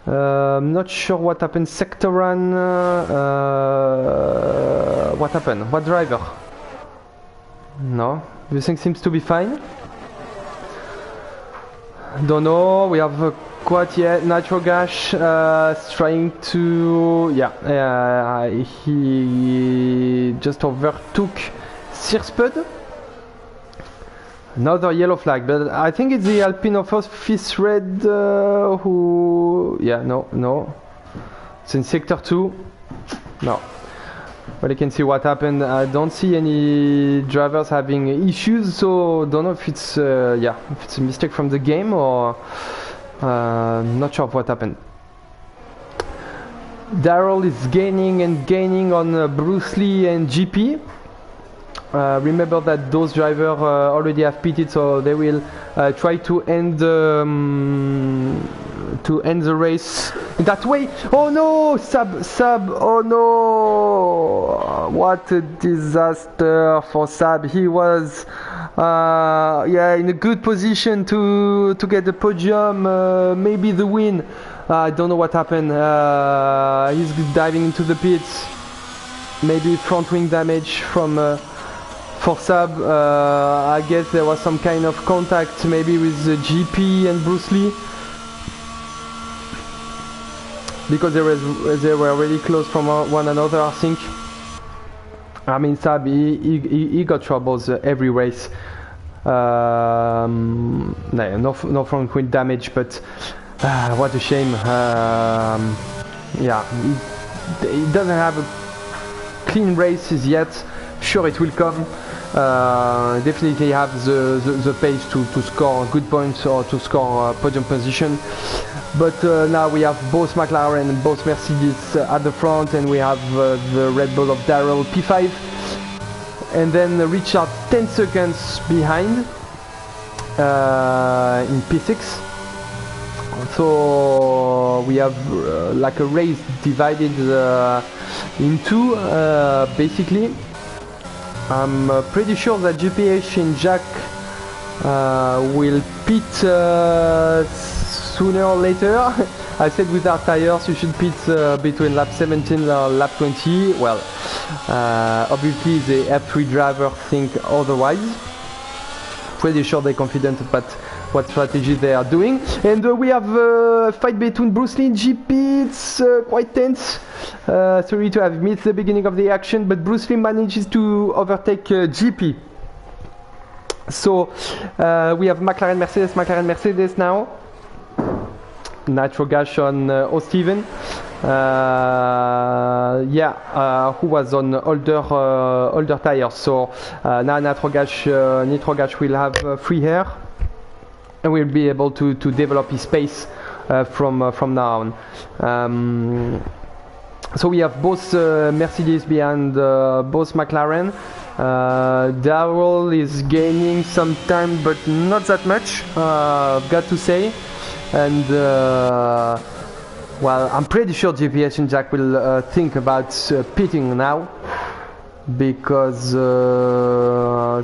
I'm not sure what happened. Sector 1. What happened? What driver? No, everything seems to be fine. Don't know. We have quite yet Nitro Gash trying to, yeah, he just overtook Searspud. Another yellow flag, but I think it's the Alpine Office Red who, yeah, no, it's in sector 2. No. Well, you can see what happened. I don't see any drivers having issues, so don't know if it's yeah, if it's a mistake from the game or not sure of what happened. Daryl is gaining on Bruce Lee and GP. Remember that those drivers already have pitted, so they will try to end the race in that way. Oh no, Sab! Oh no! What a disaster for Sab. He was, yeah, in a good position to get the podium, maybe the win. I don't know what happened. He's diving into the pits. Maybe front wing damage from. For Sab, I guess there was some kind of contact maybe with GP and Bruce Lee, because they were really close from one another, I think. I mean, Sab, he got troubles every race. No front wing damage, but what a shame. Yeah, he doesn't have a clean races yet. Sure, it will come. Definitely have the pace to score good points or to score podium position, but now we have both McLaren and both Mercedes at the front, and we have the Red Bull of Daryl P5, and then Richard 10 seconds behind in P6. So we have like a race divided in two, basically. I'm pretty sure that GPH and Jack will pit sooner or later. I said with our tires you should pit between lap 17 and lap 20. Well, obviously the F3 driver think otherwise. Pretty sure they're confident about what strategy they are doing. And we have a fight between Bruce Lee and GP. It's quite tense. Sorry to have missed the beginning of the action, but Bruce Lee manages to overtake GP. So we have McLaren Mercedes now. Nitro Gash on O'Steven. Yeah, who was on older tires. So now Nitro Gash will have free air, and will be able to develop his pace from now on. So we have both Mercedes behind both McLaren. Daryl is gaining some time, but not that much, I've got to say. And well, I'm pretty sure GPH and Jack will think about pitting now. because I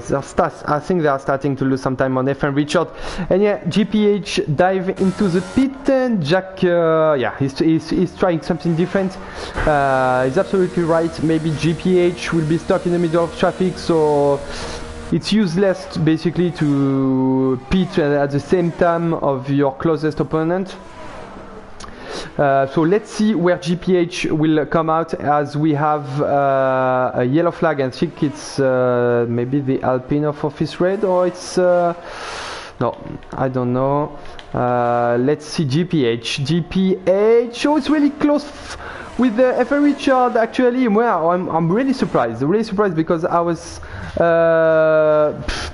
think they are starting to lose some time on F and Richard. And yeah, GPH dive into the pit, and Jack, yeah, he's trying something different. He's absolutely right. Maybe GPH will be stuck in the middle of traffic, so it's useless basically to pit at the same time of your closest opponent. So let's see where GPH will come out, as we have a yellow flag. I think it's maybe the Alpine of Office Red, or it's no, I don't know. Let's see GPH. Oh, it's really close with the F Richard. Actually, well, I'm really surprised because I was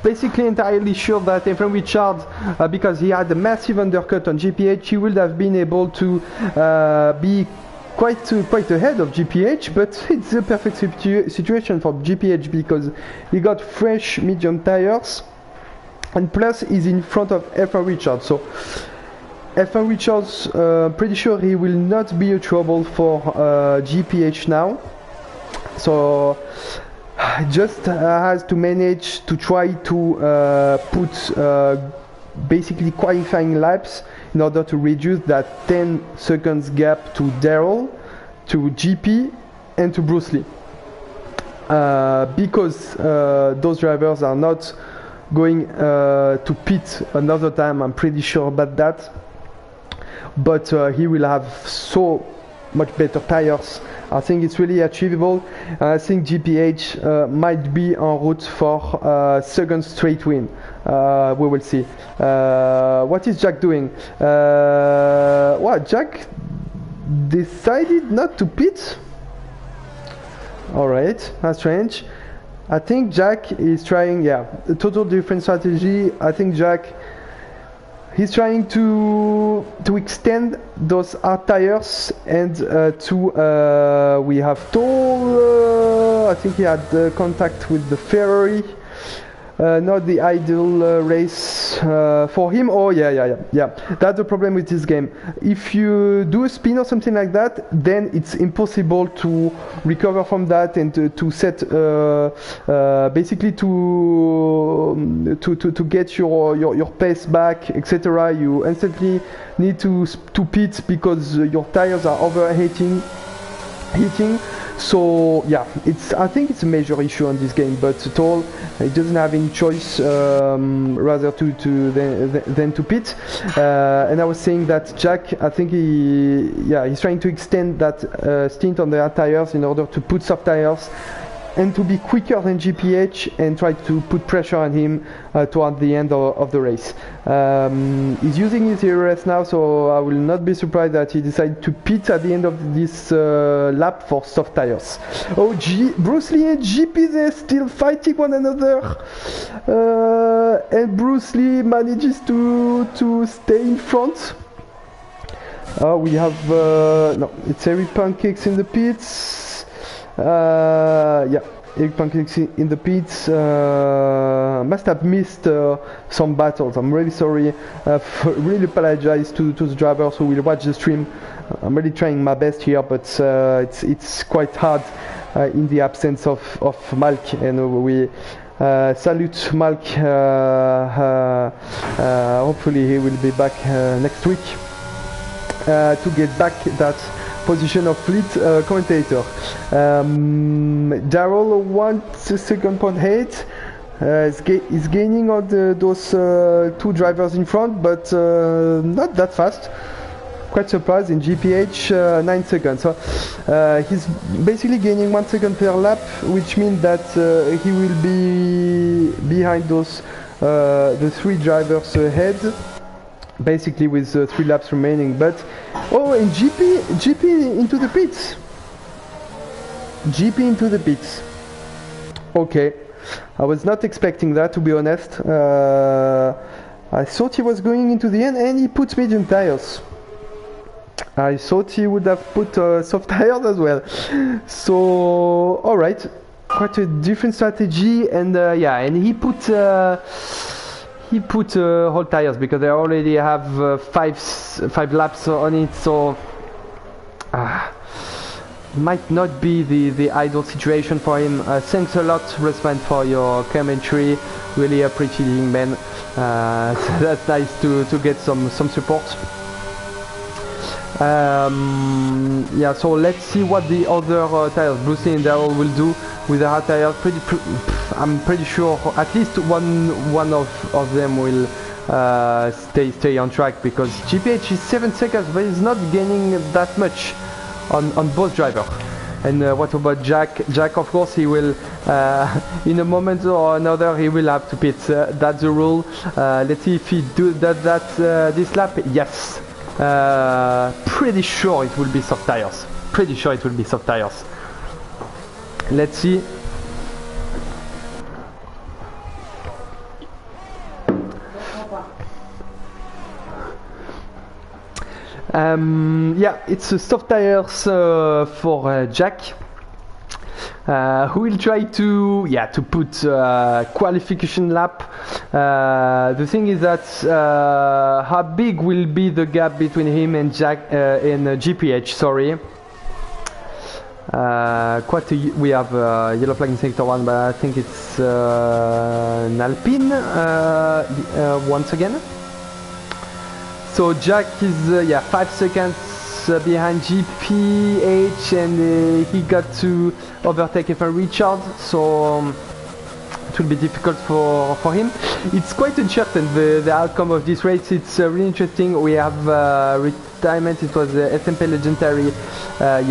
basically entirely sure that F Richard, because he had a massive undercut on GPH, he would have been able to be quite ahead of GPH, but it's a perfect situation for GPH because he got fresh medium tires, and plus he's in front of F Richard. So F1 Richards, pretty sure he will not be a trouble for GPH now. So just has to manage to try to put basically qualifying laps in order to reduce that 10 seconds gap to Daryl, to GP, and to Bruce Lee. Because those drivers are not going to pit another time, I'm pretty sure about that. But he will have so much better tires. I think it's really achievable. I think GPH might be en route for second straight win. We will see. What is Jack doing? What, Jack decided not to pit? Alright, that's strange. I think Jack is trying, yeah, a total different strategy. I think Jack, he's trying to extend those hard tires, and we have told, I think he had contact with the Ferrari. Not the ideal race for him. Oh yeah. That's the problem with this game. If you do a spin or something like that, then it's impossible to recover from that and to set basically to get your pace back, etc. You instantly need to pit because your tires are overheating. So yeah, I think it's a major issue on this game, but at all he doesn't have any choice rather than to pit. And I was saying that Jack, I think he's trying to extend that stint on the hard tires in order to put soft tires and to be quicker than GPH and try to put pressure on him toward the end of the race. He's using his ERS now, so I will not be surprised that he decided to pit at the end of this lap for soft tires. Oh, Bruce Lee and GP, they're still fighting one another, and Bruce Lee manages to stay in front. We have no, it's Eric Pancakes in the pits. Yeah, Eric Pancakes in the pits. Must have missed some battles. I'm really sorry. Really apologize to the drivers who will watch the stream. I'm really trying my best here, but it's quite hard in the absence of Malk, and we salute Malk. Hopefully he will be back next week to get back that position of fleet commentator. Daryl 1.8 is gaining on those two drivers in front, but not that fast. Quite surprised in GPH, 9 seconds. So he's basically gaining 1 second per lap, which means that he will be behind those the three drivers ahead, basically with 3 laps remaining. But oh, and GP into the pits. GP into the pits. Okay, I was not expecting that, to be honest. I thought he was going into the end, and he puts medium tires. I thought he would have put soft tires as well. So alright, quite a different strategy, and yeah, and he put whole tires because they already have five laps on it. So might not be the ideal situation for him. Thanks a lot, Rusman, for your commentary. Really appreciating, man. So that's nice to get some support. Yeah, so let's see what the other tires, Bruce Lee and Daryl, will do with the hard tires. I'm pretty sure at least one of them will stay on track, because GPH is 7 seconds, but he's not gaining that much on both drivers. And what about Jack? Jack, of course, he will in a moment or another he will have to pit. That's the rule. Let's see if he does that this lap. Yes. Pretty sure it will be soft tires. Pretty sure it will be soft tires. Let's see. Yeah, it's soft tires for Jack, who will try to put qualification lap. The thing is that how big will be the gap between him and Jack in GPH? Sorry. We have yellow flag in sector 1, but I think it's an Alpine once again. So Jack is 5 seconds behind GPH, and he got to overtake F1 Richard, so it will be difficult for him. It's quite uncertain, the outcome of this race. It's really interesting. We have retirement. It was SMP Legendary. I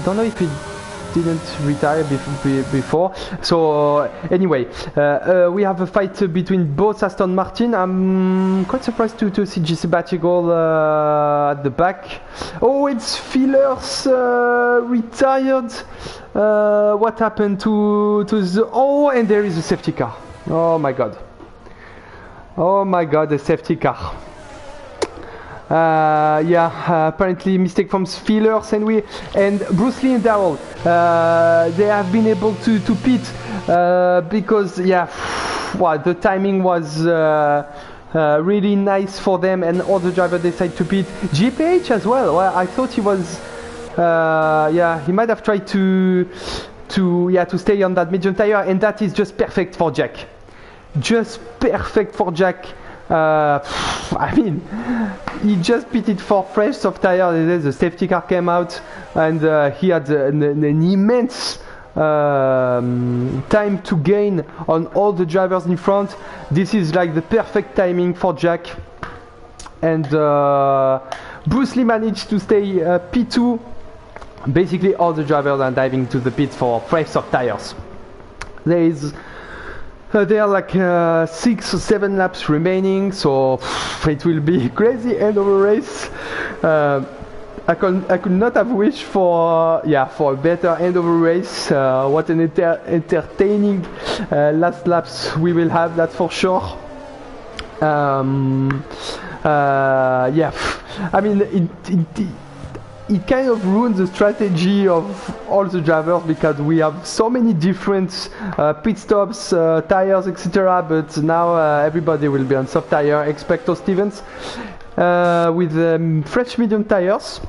don't know if he didn't retire before. So anyway, we have a fight between both Aston Martin. I'm quite surprised to see GC Batigal at the back. Oh, it's Fillers retired. What happened to the... Oh, and there is a safety car. Oh my god. Oh my god, a safety car. Apparently mistake from Fillers, and Bruce Lee and Daryl, they have been able to pit because the timing was really nice for them, and all the drivers decided to pit. GPH as well. Well, I thought he was he might have tried to stay on that medium tire, and that is just perfect for Jack. Just perfect for Jack. I mean, he just pitted for fresh soft tire. The safety car came out, and he had an immense time to gain on all the drivers in front. This is like the perfect timing for Jack, and Bruce Lee managed to stay P2. Basically, all the drivers are diving to the pit for fresh soft tires. There are like 6 or 7 laps remaining, so it will be crazy end of a race. I could not have wished for a better end of a race. What an entertaining last laps we will have, that's for sure. I mean, it kind of ruins the strategy of all the drivers, because we have so many different pit stops, tires, etc. But now everybody will be on soft tire. Expecto Stevens with fresh medium tires.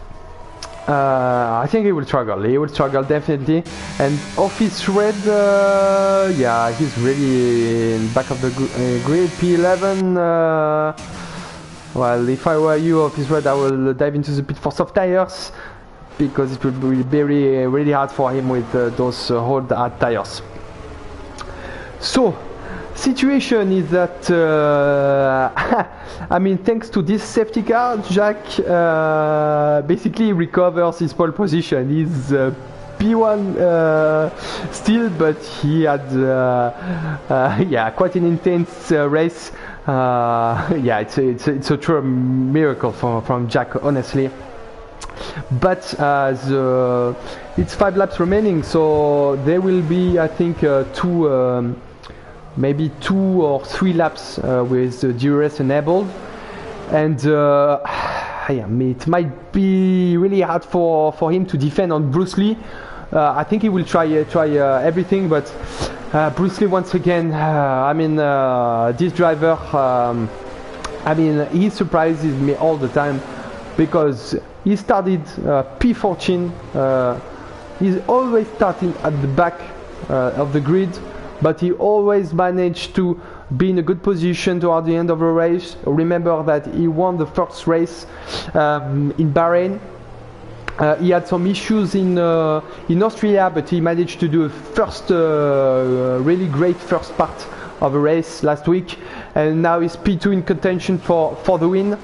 I think he will struggle. He will struggle definitely. And Office Red, he's really in back of the grid. P11. Well, if I were you, Office Red, I will dive into the pit for soft tires, because it will be really hard for him with those hard tires. So, situation is that I mean, thanks to this safety car, Jack basically recovers his pole position. He's P1 still, but he had quite an intense race. It's a true miracle from Jack, honestly. But it's 5 laps remaining, so there will be, I think, maybe 2 or 3 laps with the DRS enabled, and it might be really hard for him to defend on Bruce Lee. I think he will try everything, but Bruce Lee once again. This driver, he surprises me all the time, because he started P14. He's always starting at the back of the grid, but he always managed to be in a good position toward the end of the race. Remember that he won the first race in Bahrain. He had some issues in Austria, but he managed to do a first really great first part of the race last week, and now he's P2 in contention for the win.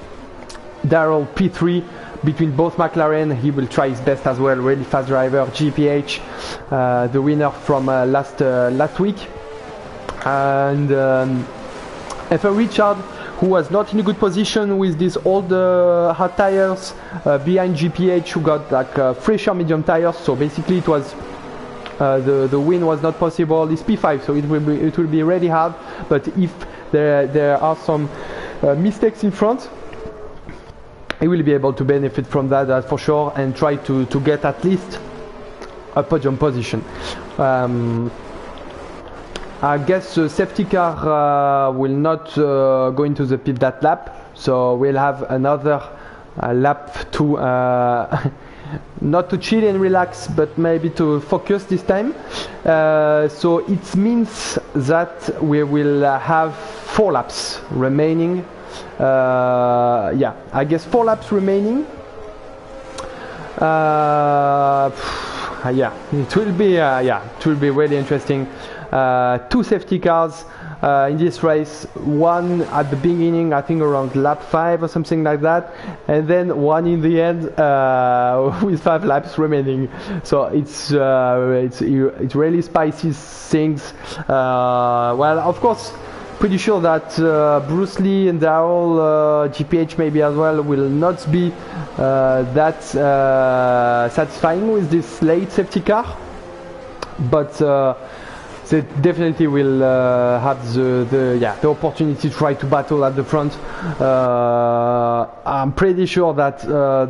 Darrell P3 between both McLaren. He will try his best as well. Really fast driver, GPH, the winner from last week. And F1 Richard, who was not in a good position with these old hard tires behind GPH, who got like fresher medium tires. So basically it was the win was not possible. It's P5, so it will be really hard. But if there are some mistakes in front, he will be able to benefit from that, that's for sure, and try to get at least a podium position. I guess the safety car will not go into the pit that lap, so we'll have another lap to not to chill and relax, but maybe to focus this time. So it means that we will have 4 laps remaining. Yeah, I guess 4 laps remaining. Yeah, it will be really interesting. 2 safety cars in this race, one at the beginning, I think around lap 5 or something like that, and then one in the end with 5 laps remaining. So it's really spicy things. Well, of course, pretty sure that Bruce Lee and Darrell, GPH maybe as well, will not be that satisfying with this late safety car, but they definitely will have the opportunity to try to battle at the front. I'm pretty sure that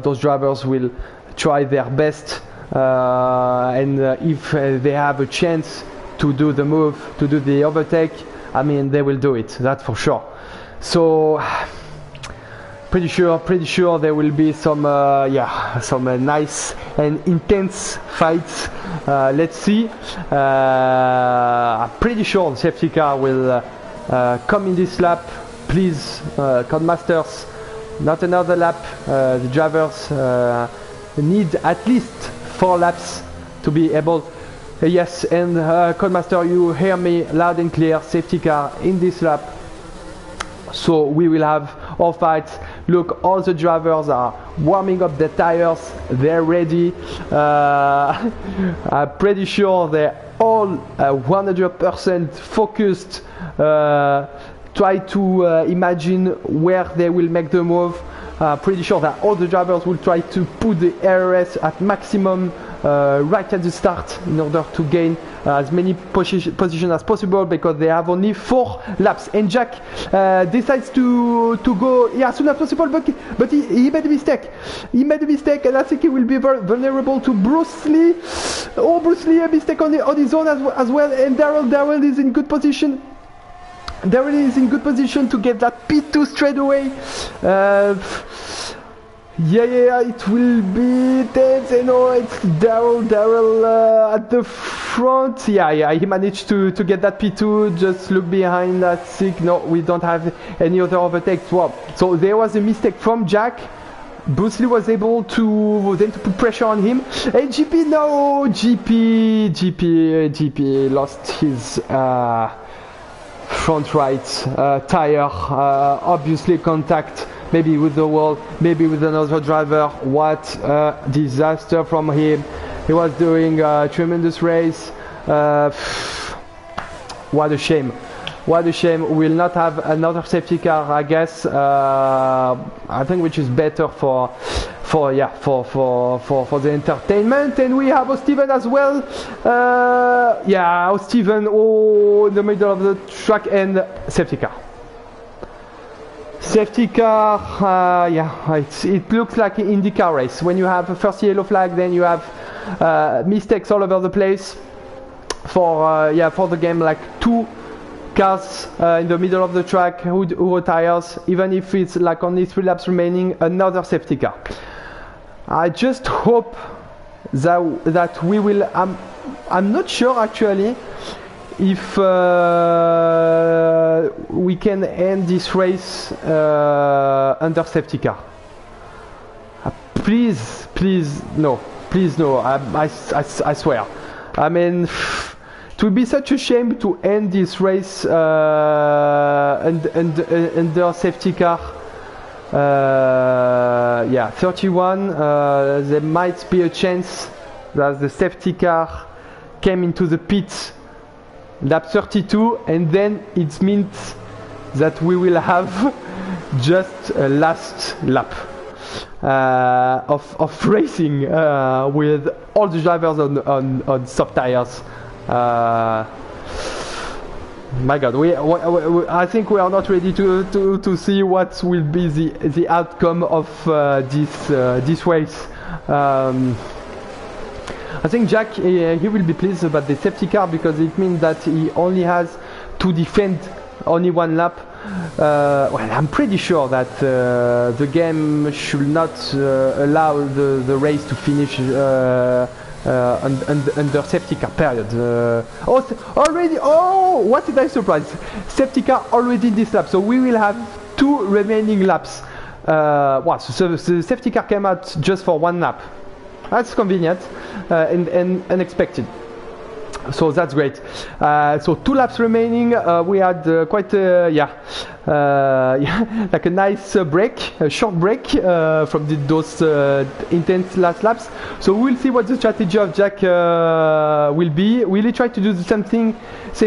those drivers will try their best, and if they have a chance to do the move, to do the overtake, I mean, they will do it, that's for sure. So pretty sure there will be some nice and intense fights. Let's see. I'm pretty sure the safety car will come in this lap. Please, Codemasters, not another lap. The drivers need at least 4 laps to be able. Yes, and Codemaster, you hear me loud and clear. Safety car in this lap. So we will have all fights. Look, all the drivers are warming up their tires. They're ready. I'm pretty sure they're all 100% focused. Try to imagine where they will make the move. Pretty sure that all the drivers will try to put the RS at maximum right at the start in order to gain as many positions as possible, because they have only 4 laps. And Jack decides to go as soon as possible, but he made a mistake. He made a mistake, and I think he will be very vulnerable to Bruce Lee. Oh, Bruce Lee, a mistake on his own as well. And Darrell is in good position. Darrell is in good position to get that P2 straight away. Yeah, it will be tense. You know, it's Darrell at the front. Yeah, he managed to get that P2. Just look behind that sick. No, we don't have any other overtakes. Wow. So there was a mistake from Jack. Bruce Lee was able to put pressure on him. And GP lost his front right tire. Obviously contact. Maybe with the wall, maybe with another driver. What a disaster from him. He was doing a tremendous race. What a shame. What a shame. We will not have another safety car, I guess. I think which is better for the entertainment. And we have Steven as well. Steven, in the middle of the track, and safety car. Safety car, it looks like an IndyCar race. When you have a first yellow flag, then you have mistakes all over the place. For the game, like two cars in the middle of the track who tires, even if it's like only 3 laps remaining, another safety car. I just hope that we will. I'm not sure actually if we can end this race under safety car. Please no. I swear. I mean, it would be such a shame to end this race under safety car. Yeah, 31. There might be a chance that the safety car came into the pit lap 32, and then it means that we will have just a last lap of racing with all the drivers on soft tires. My God, I think we are not ready to see what will be the outcome of this race. I think Jack, he will be pleased about the safety car because it means that he only has to defend only 1 lap. Well, I'm pretty sure that the game should not allow the race to finish under safety car period. Already, what did I surprise? Safety car already in this lap, so we will have 2 remaining laps. Wow, so the safety car came out just for 1 lap. That's convenient and unexpected. So that's great. So 2 laps remaining. We had quite like a nice break, a short break from those intense last laps. So we'll see what the strategy of Jack will be. Will he try to do the same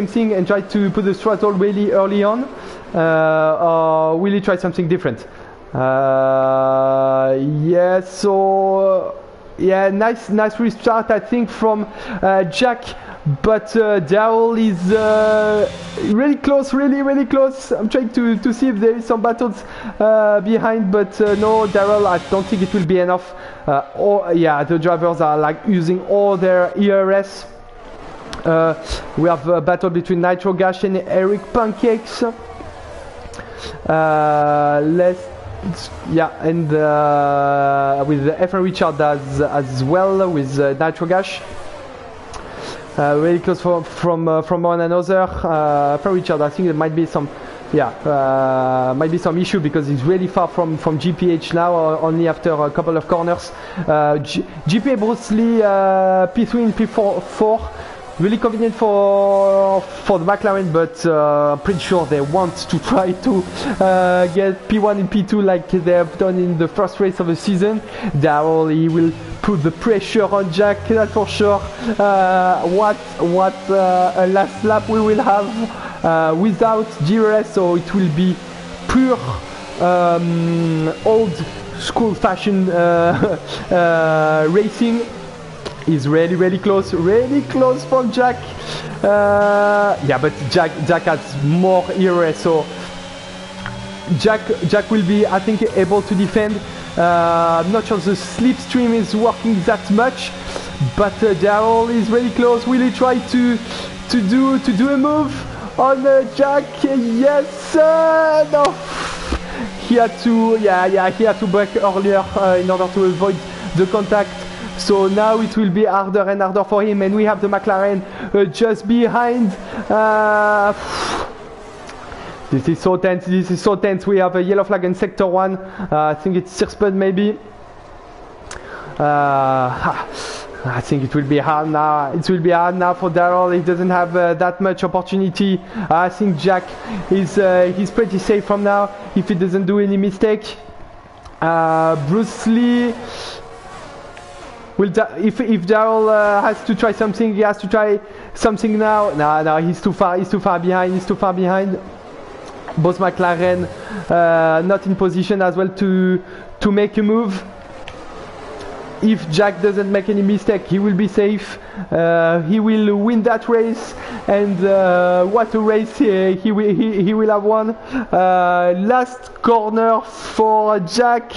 thing and try to put the throttle really early on, or will he try something different? Yeah. So yeah, nice restart I think from Jack. But Darrell is really close, really close. I'm trying to see if there is some battles behind, but no, Darrell, I don't think it will be enough. Yeah, the drivers are like using all their ERS. We have a battle between Nitro Gash and Eric Pancakes. Yeah, and with F3 Richard as well with Nitro Gash. Really close from one another. For Richard, I think there might be some, might be some issue because he's really far from GPH now, only after a couple of corners. GPA Bruce Lee, P3 and P4, really convenient for the McLaren, but pretty sure they want to try to get P1 and P2 like they have done in the first race of the season. Darrell, he will put the pressure on Jack, that's for sure. What a last lap we will have without DRS, so it will be pure old school fashion racing. Is really close from Jack. Yeah, but Jack has more ERS, so Jack will be, I think, able to defend. I'm not sure the slipstream is working that much, but Darrell is really close. Will he try to do a move on Jack? Yes, no. He had to, he had to brake earlier in order to avoid the contact. So now it will be harder and harder for him, and we have the McLaren just behind. This is so tense. We have a yellow flag in sector 1. I think it's Sirspun maybe. I think it will be hard now. It will be hard now for Darrell. He doesn't have that much opportunity. I think Jack is he's pretty safe from now if he doesn't do any mistake. Bruce Lee. If Darrell has to try something, he has to try something now. No, he's too far behind. Both McLaren not in position as well to make a move. If Jack doesn't make any mistake, he will be safe. He will win that race, and what a race he will have won. Last corner for Jack.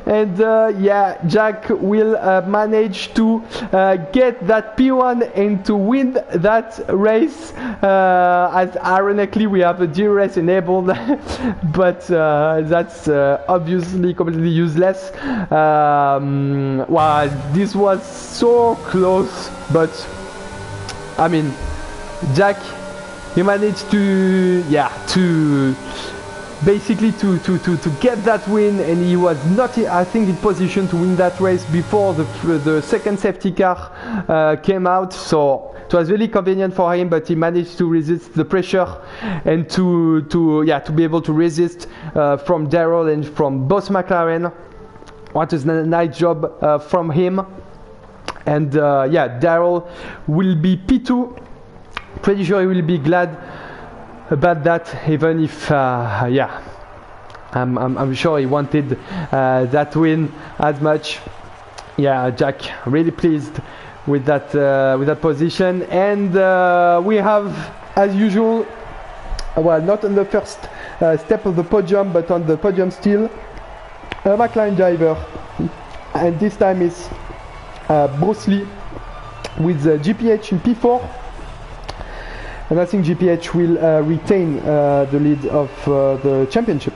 and yeah, Jack will manage to get that P1 and to win that race. As ironically we have a DRS enabled, but that's obviously completely useless. Wow, this was so close, but I mean, Jack, he managed to, yeah, to basically to get that win, and he was not, I think, in position to win that race before the second safety car came out. So it was really convenient for him, but he managed to resist the pressure and to be able to resist from Darrell and from both McLaren. What a nice job from him. And yeah, Darrell will be P2. Pretty sure he will be glad about that, even if yeah, I'm sure he wanted that win as much. Yeah, Jack really pleased with that position. And we have, as usual, well, not on the first step of the podium, but on the podium still, a McLaren driver, and this time is Bruce Lee with GPH in P4. And I think GPH will retain the lead of the championship.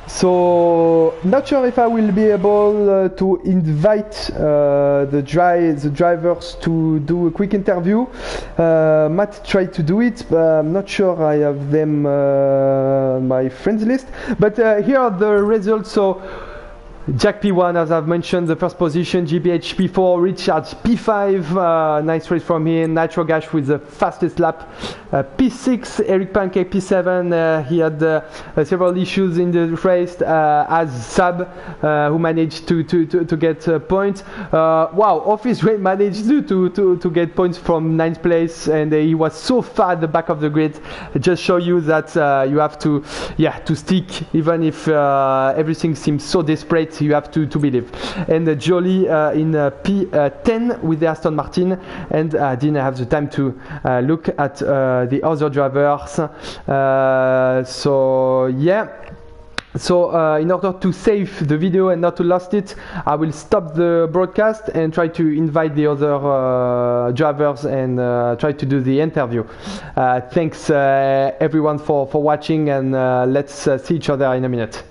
So not sure if I will be able to invite the drivers to do a quick interview. Matt tried to do it, but I'm not sure I have them on my friends list. But here are the results. So Jack P1, as I've mentioned, the first position. GPH P4, Richard P5, nice race from him. Nitro Gash with the fastest lap. P6, Eric Pancake P7, he had several issues in the race, as Sab, who managed to get points. Wow, Office Ray managed to get points from 9th place, and he was so far at the back of the grid. It just show you that you have to stick, even if everything seems so desperate. You have to believe. And Jolie in P10 with the Aston Martin, and didn't have the time to look at the other drivers. So yeah. So in order to save the video and not to lose it, I will stop the broadcast and try to invite the other drivers and try to do the interview. Thanks everyone for watching, and let's see each other in a minute.